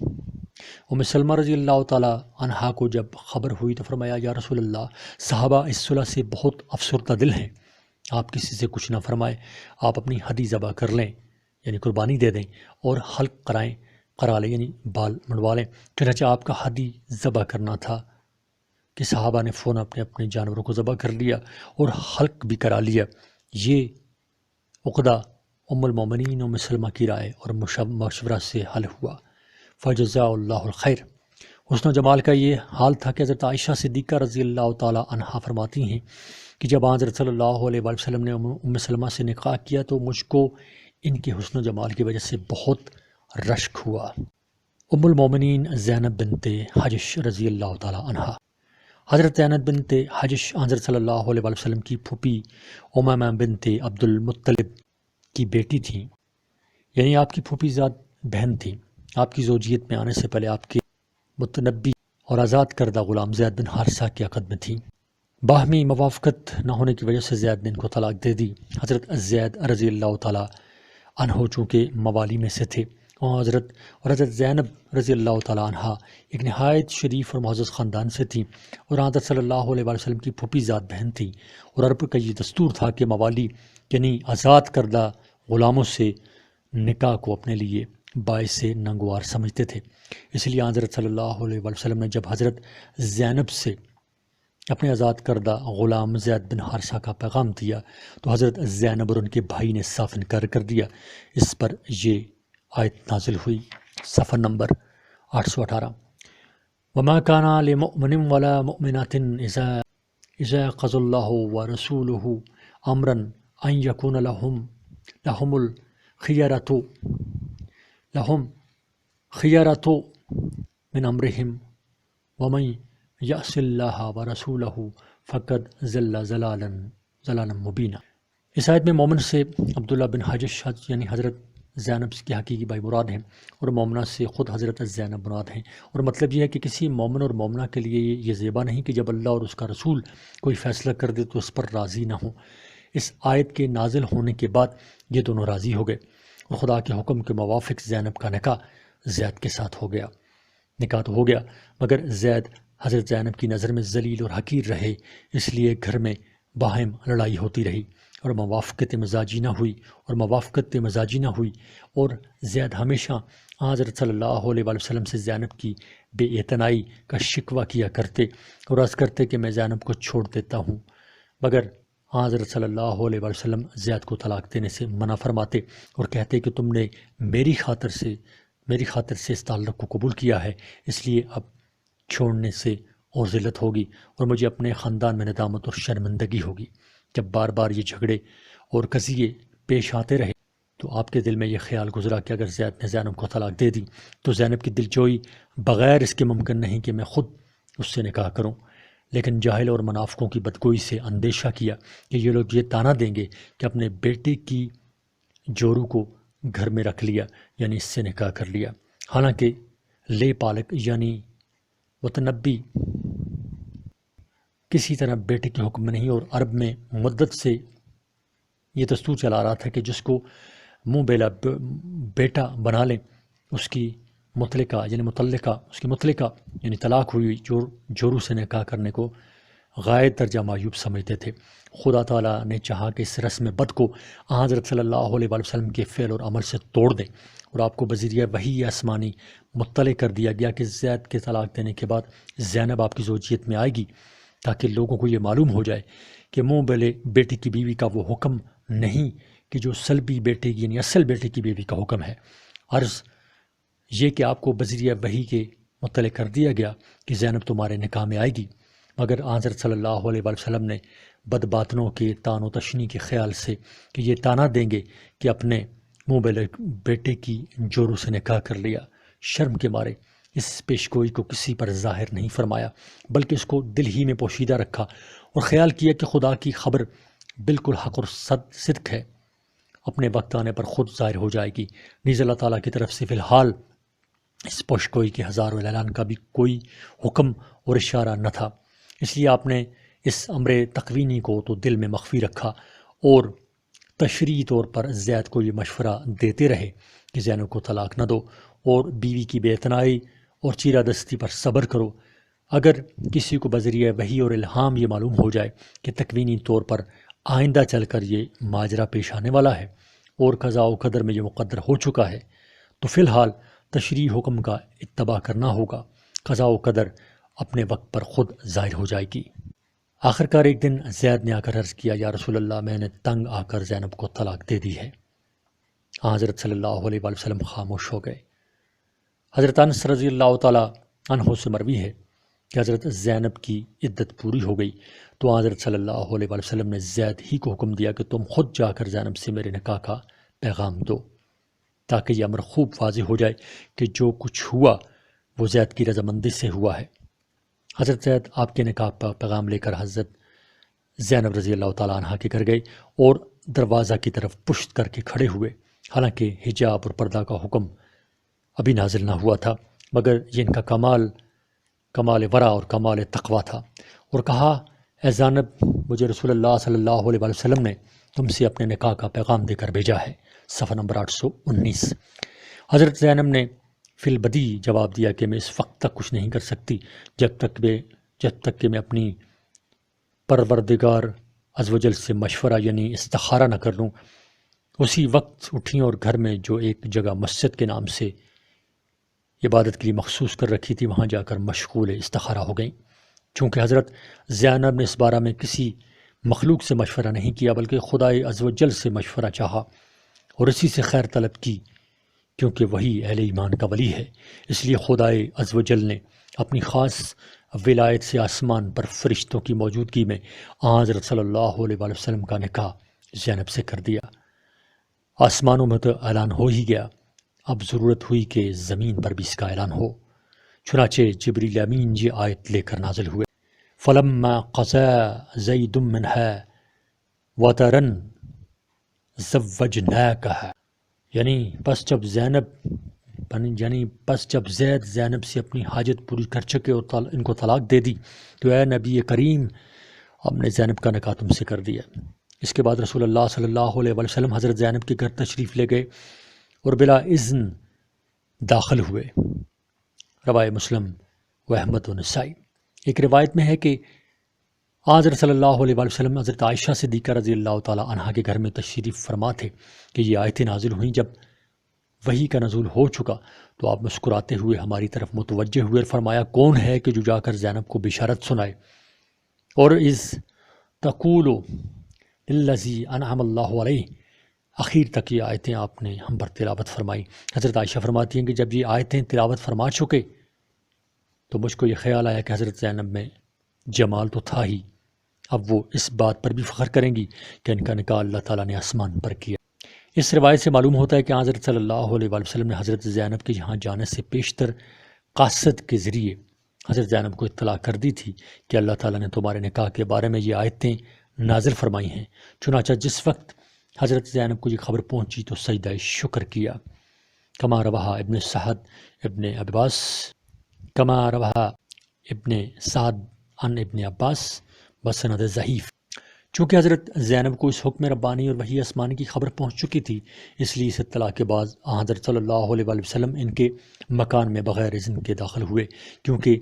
ام سلمہ رضی اللہ تعالیٰ عنہا کو جب خبر ہوئی تو فرمایا یا رسول اللہ، صحابہ اس صلح سے بہت افسردہ دل ہیں، آپ کسی سے کچھ نہ فرمائے، آپ اپنی ہدی ذبح کر لیں یعنی قربانی دے دیں، اور حلق کرا لیں یعنی بال منڈوا لیں۔ چنانچہ آپ کا ہدی ذبح کرنا تھا کہ صحابہ نے فوراً اپنے جانوروں کو ذبح کر لیا اور حلق بھی کرا لیا۔ یہ عقدہ ام المومنین ام سلمہ کی رائے اور مشورہ سے حل ہوا، فجزا اللہ الخیر۔ حسن و جمال کا یہ حال تھا کہ حضرت عائشہ صدیقہ رضی اللہ تعالیٰ عنہا فرماتی ہیں کہ جب حضرت صلی اللہ علیہ وسلم نے ام سلمہ سے نکاح کیا تو مجھ کو ان کے حسن و جمال کی وجہ سے بہت رشک ہوا۔ ام المومنین زینب بنت حجش رضی اللہ تعالیٰ عنہا۔ حضرت زینب بنت حجش حضرت صلی اللہ علیہ وسلم کی پھوپھی امیمہ بنت عبد المطلب کی بیٹی تھیں، یعنی آپ کی پھوپھی ذات بہن تھیں۔ آپ کی زوجیت میں آنے سے پہلے آپ کے متنبی اور آزاد کردہ غلام زید بن حارثہ کے عقد میں تھیں۔ باہمی موافقت نہ ہونے کی وجہ سے زید نے ان کو طلاق دے دی۔ حضرت زید رضی اللہ تعالیٰ عنہ چونکہ موالی میں سے تھے، اور حضرت زینب رضی اللہ تعالیٰ عنہ ایک نہایت شریف اور معزز خاندان سے تھیں، اور حضرت صلی اللہ علیہ وسلم کی پھوپھی ذات بہن تھی، اور عرب کا یہ دستور تھا کہ موالی یعنی آزاد کردہ غلاموں سے نکاح کو اپنے لیے باعث ناگوار سمجھتے تھے۔ اس لیے حضرت صلی اللہ علیہ وسلم نے جب حضرت زینب سے اپنے آزاد کردہ غلام زید بن حارثہ کا پیغام دیا تو حضرت زینب اور ان کے بھائی نے صاف انکار کر دیا۔ اس پر یہ آیت نازل ہوئی، صفحہ نمبر 818۔ وما كان لمؤمن ولا مؤمنة اذا قضى الله ورسوله امرا ان يكون لهم الخيرة من امرهم ومن يعص الله ورسوله فقد ضل ضلالا مبینا۔ اس آیت میں مومن سے عبداللہ بن حجش یعنی حضرت زینب کی حقیقی بھائی مراد ہیں، اور مومنہ سے خود حضرت زینب مراد ہیں، اور مطلب یہ ہے کہ کسی مومن اور مومنہ کے لیے یہ زیبا نہیں کہ جب اللہ اور اس کا رسول کوئی فیصلہ کر دے تو اس پر راضی نہ ہوں۔ اس آیت کے نازل ہونے کے بعد یہ دونوں راضی ہو گئے، اور خدا کے حکم کے موافق زینب کا نکاح زید کے ساتھ ہو گیا۔ نکاح تو ہو گیا، مگر زید حضرت زینب کی نظر میں ذلیل اور حقیر رہے، اس لیے گھر میں باہم لڑائی ہوتی رہی اور موافقت مزاجی نہ ہوئی، اور زید ہمیشہ حضرت صلی اللہ علیہ وسلم سے زینب کی بے اعتنائی کا شکوہ کیا کرتے اور عرض کرتے کہ میں زینب کو چھوڑ دیتا ہوں، مگر حضرت صلی اللہ علیہ وسلم زید کو طلاق دینے سے منع فرماتے اور کہتے کہ تم نے میری خاطر سے اس تعلق کو قبول کیا ہے، اس لیے اب چھوڑنے سے اور ذلت ہوگی اور مجھے اپنے خاندان میں ندامت اور شرمندگی ہوگی۔ جب بار بار یہ جھگڑے اور قضیے پیش آتے رہے تو آپ کے دل میں یہ خیال گزرا کہ اگر زید نے زینب کو طلاق دے دی تو زینب کی دلجوئی بغیر اس کے ممکن نہیں کہ میں خود اس سے نکاح کروں، لیکن جاہل اور منافقوں کی بدگوئی سے اندیشہ کیا کہ یہ لوگ یہ تانا دیں گے کہ اپنے بیٹے کی جورو کو گھر میں رکھ لیا، یعنی اس سے نکاح کر لیا، حالانکہ لے پالک یعنی متنبی کسی طرح بیٹے کے حکم میں نہیں، اور عرب میں مدت سے یہ دستور چلا رہا تھا کہ جس کو منہ بیلا بیٹا بنا لیں اس کی مطلقہ یعنی طلاق ہوئی جورو سے نکاح کرنے کو غائب درجہ معیوب سمجھتے تھے۔ خدا تعالیٰ نے چاہا کہ اس رسم بد کو حضرت صلی اللہ علیہ وسلم کے فعل اور عمل سے توڑ دیں، اور آپ کو بذریعہ وحی آسمانی مطلع کر دیا گیا کہ زید کے طلاق دینے کے بعد زینب آپ کی زوجیت میں آئے گی، تاکہ لوگوں کو یہ معلوم ہو جائے کہ منہ بلے بیٹے کی بیوی کا وہ حکم نہیں کہ جو سلبی بیٹے کی یعنی اصل بیٹے کی بیوی کا حکم ہے۔ عرض یہ کہ آپ کو بذریعہ وحی کے مطلع کر دیا گیا کہ زینب تمہارے نکاح میں آئے گی، مگر حضرت صلی اللہ علیہ وسلم نے بدباطنوں کے تان و تشنی کے خیال سے کہ یہ تانا دیں گے کہ اپنے منہ بلے بیٹے کی جورو سے نکاح کر لیا، شرم کے مارے اس پیشگوئی کو کسی پر ظاہر نہیں فرمایا، بلکہ اس کو دل ہی میں پوشیدہ رکھا اور خیال کیا کہ خدا کی خبر بالکل حق اور صدق ہے، اپنے وقت آنے پر خود ظاہر ہو جائے گی۔ نیز اللہ تعالیٰ کی طرف سے فی الحال اس پیشگوئی کے ہزار اعلان کا بھی کوئی حکم اور اشارہ نہ تھا، اس لیے آپ نے اس امر تقوینی کو تو دل میں مخفی رکھا اور تشریعی طور پر زید کو یہ مشورہ دیتے رہے کہ زینب کو طلاق نہ دو اور بیوی کی بے اعتنائی اور چیرہ دستی پر صبر کرو۔ اگر کسی کو بذریعہ وحی اور الہام یہ معلوم ہو جائے کہ تکوینی طور پر آئندہ چل کر یہ ماجرا پیش آنے والا ہے اور قضاء و قدر میں یہ مقدر ہو چکا ہے، تو فی الحال تشریعی حکم کا اتباع کرنا ہوگا، قضاء و قدر اپنے وقت پر خود ظاہر ہو جائے گی۔ آخر کار ایک دن زید نے آ کر عرض کیا، یا رسول اللہ، میں نے تنگ آ کر زینب کو طلاق دے دی ہے۔ حضرت صلی اللہ علیہ وسلم خاموش ہو گئے۔ حضرت انس رضی اللہ تعالیٰ عنہ سے مروی ہے کہ حضرت زینب کی عدت پوری ہو گئی تو حضرت صلی اللہ علیہ وسلم نے زید ہی کو حکم دیا کہ تم خود جا کر زینب سے میرے نکاح کا پیغام دو، تاکہ یہ امر خوب واضح ہو جائے کہ جو کچھ ہوا وہ زید کی رضامندی سے ہوا ہے۔ حضرت زید آپ کے نکاح کا پیغام لے کر حضرت زینب رضی اللہ تعالیٰ عنہ کے گھر گئے اور دروازہ کی طرف پشت کر کے کھڑے ہوئے، حالانکہ حجاب اور پردہ کا حکم ابھی نازل نہ ہوا تھا، مگر یہ ان کا کمال ورع اور کمال تقویٰ تھا، اور کہا، اے زینب، مجھے رسول اللہ صلی اللہ علیہ وسلم نے تم سے اپنے نکاح کا پیغام دے کر بھیجا ہے۔ صفحہ نمبر 819۔ حضرت زینب نے فی البدی جواب دیا کہ میں اس وقت تک کچھ نہیں کر سکتی جب تک کہ میں اپنی پروردگار عزوجل سے مشورہ یعنی استخارہ نہ کر لوں۔ اسی وقت اٹھیں اور گھر میں جو ایک جگہ مسجد کے نام سے عبادت کے لیے مخصوص کر رکھی تھی وہاں جا کر مشغول استخارہ ہو گئیں۔ چونکہ حضرت زینب نے اس بارے میں کسی مخلوق سے مشورہ نہیں کیا بلکہ خدائے عزوجل سے مشورہ چاہا اور اسی سے خیر طلب کی، کیونکہ وہی اہل ایمان کا ولی ہے، اس لیے خدائے عزوجل نے اپنی خاص ولایت سے آسمان پر فرشتوں کی موجودگی میں حضرت صلی اللہ علیہ وسلم کا نکاح زینب سے کر دیا۔ آسمانوں میں تو اعلان ہو ہی گیا، اب ضرورت ہوئی کہ زمین پر بھی اس کا اعلان ہو۔ چنانچہ جبریل امین یہ آیت لے کر نازل ہوئے، فَلَمَّا قَضَىٰ زَيْدٌ مِّنْهَا وَطَرًا زَوَّجْنَاكَهَا، پس جب زید زینب سے اپنی حاجت پوری کر چکے اور ان کو طلاق دے دی تو اے نبی کریم، ہم نے زینب کا نکاح تم سے کر دیا۔ اس کے بعد رسول اللہ صلی اللہ علیہ وسلم حضرت زینب کے گھر تشریف لے گئے اور بلا اذن داخل ہوئے۔ روایت مسلم و احمد و نسائی۔ ایک روایت میں ہے کہ حضرت صلی اللہ علیہ وسلم حضرت عائشہ صدیقہ رضی اللہ تعالیٰ عنہا کے گھر میں تشریف فرما تھے کہ یہ آیتیں نازل ہوئیں۔ جب وحی کا نزول ہو چکا تو آپ مسکراتے ہوئے ہماری طرف متوجہ ہوئے اور فرمایا، کون ہے کہ جو جا کر زینب کو بشارت سنائے؟ اور اذ تقولو الذی انعم اللہ علیہ، اخیر تک یہ آیتیں آپ نے ہم پر تلاوت فرمائی۔ حضرت عائشہ فرماتی ہیں کہ جب یہ آیتیں تلاوت فرما چکے تو مجھ کو یہ خیال آیا کہ حضرت زینب میں جمال تو تھا ہی، اب وہ اس بات پر بھی فخر کریں گی کہ ان کا نکاح اللہ تعالیٰ نے آسمان پر کیا۔ اس روایت سے معلوم ہوتا ہے کہ حضرت صلی اللہ علیہ وآلہ وسلم نے حضرت زینب کے یہاں جانے سے پیشتر قاصد کے ذریعے حضرت زینب کو اطلاع کر دی تھی کہ اللہ تعالیٰ نے تمہارے نکاح کے بارے میں یہ آیتیں نازل فرمائی ہیں۔ چنانچہ جس وقت حضرت زینب کو یہ خبر پہنچی تو سجدہ شکر کیا، کما روہا ابن سعد ابن عباس کما روہا ابن سعد عن ابن عباس بسند ضعیف۔ چونکہ حضرت زینب کو اس حکم ربانی اور وحی آسمانی کی خبر پہنچ چکی تھی، اس لیے اس اطلاع کے بعد حضرت صلی اللہ علیہ وآلہ وسلم ان کے مکان میں بغیر اذن کے داخل ہوئے، کیونکہ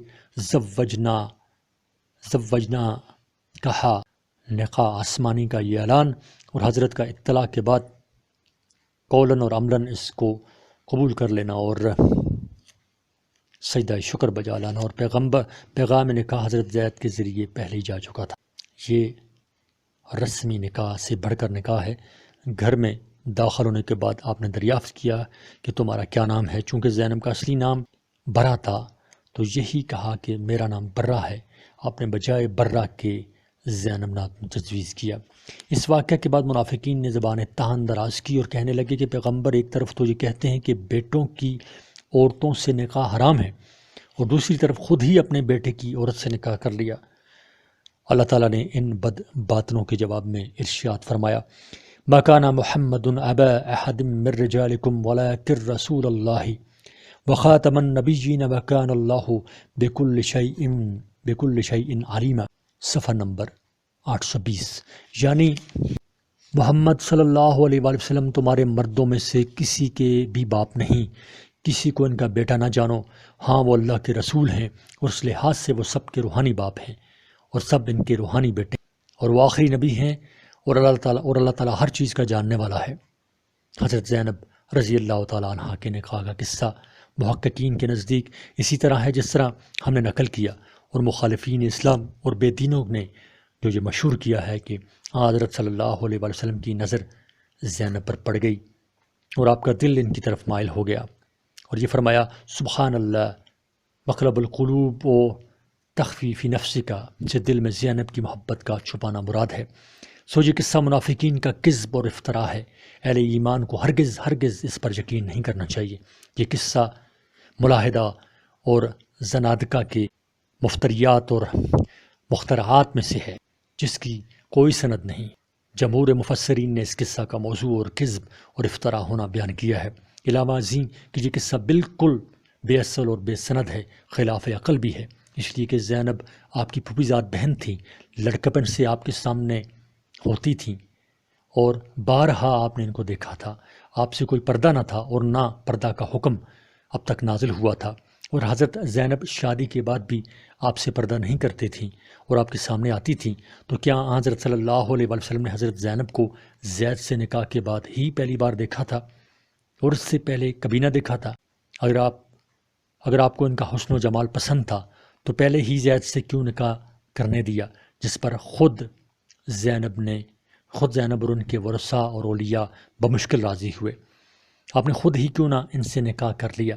زوجنا کہا نکاح آسمانی کا یہ اعلان اور حضرت کا اطلاع کے بعد قولاً اور عملاً اس کو قبول کر لینا اور سجدہ شکر بجا لانا، اور پیغام نکاح حضرت زید کے ذریعے پہلے ہی جا چکا تھا۔ یہ رسمی نکاح سے بڑھ کر نکاح ہے۔ گھر میں داخل ہونے کے بعد آپ نے دریافت کیا کہ تمہارا کیا نام ہے، چونکہ زینب کا اصلی نام برا تھا تو یہی کہا کہ میرا نام برا ہے، آپ نے بجائے برا کے زینب نام تجویز کیا۔ اس واقعہ کے بعد منافقین نے زبان تہان دراز کی اور کہنے لگے کہ پیغمبر ایک طرف تو یہ کہتے ہیں کہ بیٹوں کی عورتوں سے نکاح حرام ہے اور دوسری طرف خود ہی اپنے بیٹے کی عورت سے نکاح کر لیا۔ اللہ تعالیٰ نے ان بد باطنوں کے جواب میں ارشاد فرمایا، ما کان محمد ابا احد من رجالکم ولکن رسول اللہ وخاتم النبیین وکان اللہ بکل شیء علیما، صفحہ نمبر 820۔ یعنی محمد صلی اللہ علیہ وآلہ وسلم تمہارے مردوں میں سے کسی کے بھی باپ نہیں، کسی کو ان کا بیٹا نہ جانو، ہاں وہ اللہ کے رسول ہیں اور اس لحاظ سے وہ سب کے روحانی باپ ہیں اور سب ان کے روحانی بیٹے ہیں، اور وہ آخری نبی ہیں اور اللہ تعالیٰ ہر چیز کا جاننے والا ہے۔ حضرت زینب رضی اللہ تعالیٰ عنہ کے نکاح کا قصہ محققین کے نزدیک اسی طرح ہے جس طرح ہم نے نقل کیا، اور مخالفین اسلام اور بے دینوں نے جو یہ مشہور کیا ہے کہ حضرت صلی اللہ علیہ وآلہ وسلم کی نظر زینب پر پڑ گئی اور آپ کا دل ان کی طرف مائل ہو گیا، اور یہ فرمایا سبحان اللہ مقلب القلوب و تخفیف نفس کا، سے دل میں زینب کی محبت کا چھپانا مراد ہے۔ سو یہ قصہ منافقین کا کذب اور افتراء ہے، اہل ایمان کو ہرگز اس پر یقین نہیں کرنا چاہیے۔ یہ قصہ ملاحدہ اور زنادقہ کے مفتریات اور مخترعات میں سے ہے جس کی کوئی سند نہیں۔ جمہور مفسرین نے اس قصہ کا موضوع اور کذب اور افتراء ہونا بیان کیا ہے، علاوہ ازیں کہ یہ قصہ بالکل بے اصل اور بے سند ہے، خلاف عقل بھی ہے، اس لیے کہ زینب آپ کی پھوپھی زاد بہن تھیں، لڑکپن سے آپ کے سامنے ہوتی تھیں اور بارہا آپ نے ان کو دیکھا تھا، آپ سے کوئی پردہ نہ تھا اور نہ پردہ کا حکم اب تک نازل ہوا تھا، اور حضرت زینب شادی کے بعد بھی آپ سے پردہ نہیں کرتے تھیں اور آپ کے سامنے آتی تھیں، تو کیا حضرت صلی اللہ علیہ وآلہ وسلم نے حضرت زینب کو زید سے نکاح کے بعد ہی پہلی بار دیکھا تھا اور اس سے پہلے کبھی نہ دیکھا تھا؟ اگر آپ کو ان کا حسن و جمال پسند تھا تو پہلے ہی زید سے کیوں نکاح کرنے دیا، جس پر خود زینب اور ان کے ورثاء اور اولیاء بمشکل راضی ہوئے؟ آپ نے خود ہی کیوں نہ ان سے نکاح کر لیا؟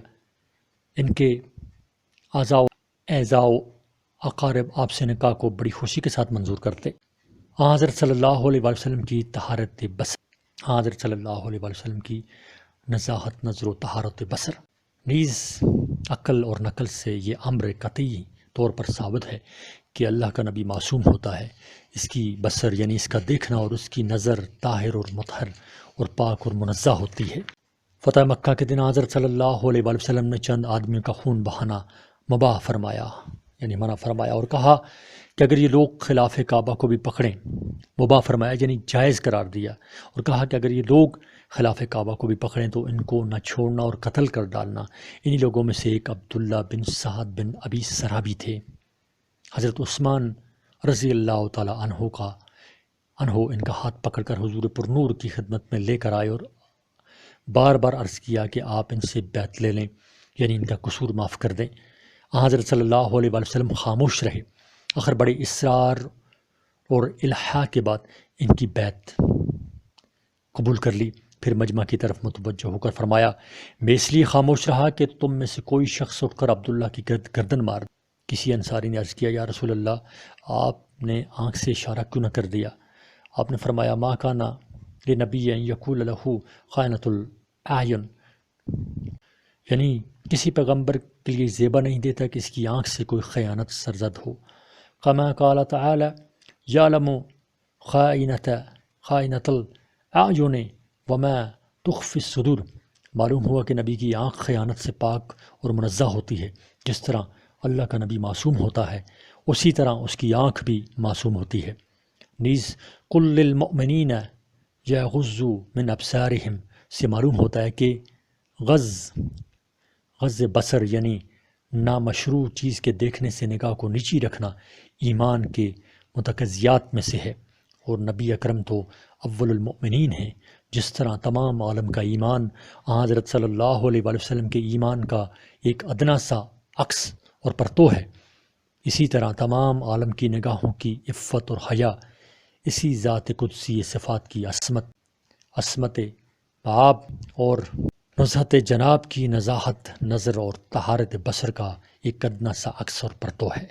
ان کے اعزاء و اقارب آپ سے نکاح کو بڑی خوشی کے ساتھ منظور کرتے۔ حضرت صلی اللہ علیہ وآلہ وسلم کی طہارت بصر، حضرت صلی اللہ علیہ وآلہ وسلم کی نزاہت نظر و طہارت بصر نیز عقل اور نقل سے یہ امر قطعی طور پر ثابت ہے کہ اللہ کا نبی معصوم ہوتا ہے، اس کی بصر یعنی اس کا دیکھنا اور اس کی نظر طاہر اور مطہر اور پاک اور منزہ ہوتی ہے۔ فتح مکہ کے دن حضرت صلی اللہ علیہ وآلہ وسلم نے چند آدمیوں کا خون بہانا مباح فرمایا، یعنی منع فرمایا، اور کہا کہ اگر یہ لوگ خلاف کعبہ کو بھی پکڑیں، مباح فرمایا یعنی جائز قرار دیا، اور کہا کہ اگر یہ لوگ خلاف کعبہ کو بھی پکڑیں تو ان کو نہ چھوڑنا اور قتل کر ڈالنا۔ انہی لوگوں میں سے ایک عبداللہ بن سعد بن ابی سرح بھی تھے۔ حضرت عثمان رضی اللہ تعالیٰ عنہ ان کا ہاتھ پکڑ کر حضور پر نور کی خدمت میں لے کر آئے اور بار بار عرض کیا کہ آپ ان سے بیعت لے لیں، یعنی ان کا قصور معاف کر دیں۔ حضرت صلی اللہ علیہ وآلہ وسلم خاموش رہے۔ آخر بڑے اصرار اور الحاح کے بعد ان کی بیعت قبول کر لی۔ پھر مجمع کی طرف متوجہ ہو کر فرمایا میں اس لیے خاموش رہا کہ تم میں سے کوئی شخص اٹھ کر عبداللہ کی گردن مار۔ کسی انصاری نے عرض کیا یا رسول اللہ آپ نے آنکھ سے اشارہ کیوں نہ کر دیا؟ آپ نے فرمایا ما کانا لنبی ان یقول لہ خائنۃ الاعین، یعنی کسی پیغمبر کے لیے زیبا نہیں دیتا کہ اس کی آنکھ سے کوئی خیانت سرزد ہو۔ کما قال تعالی یعلم خائنۃ الاعین وما تخفی الصدور، معلوم ہوا کہ نبی کی آنکھ خیانت سے پاک اور منزہ ہوتی ہے۔ جس طرح اللہ کا نبی معصوم ہوتا ہے اسی طرح اس کی آنکھ بھی معصوم ہوتی ہے۔ نیز قل للمؤمنین یغضوا من ابصارہم سے معلوم ہوتا ہے کہ غض بصر یعنی نامشروع چیز کے دیکھنے سے نگاہ کو نیچی رکھنا ایمان کے متقضیات میں سے ہے، اور نبی اکرم تو اول المؤمنین ہیں۔ جس طرح تمام عالم کا ایمان حضرت صلی اللہ علیہ وآلہ وسلم کے ایمان کا ایک ادنا سا عکس اور پرتو ہے، اسی طرح تمام عالم کی نگاہوں کی عفت اور حیا اسی ذات قدسی صفات کی عصمت باب اور نزہت جناب کی نزاہت نظر اور طہارت بصر کا ایک ادنا سا عکس اور پرتو ہے۔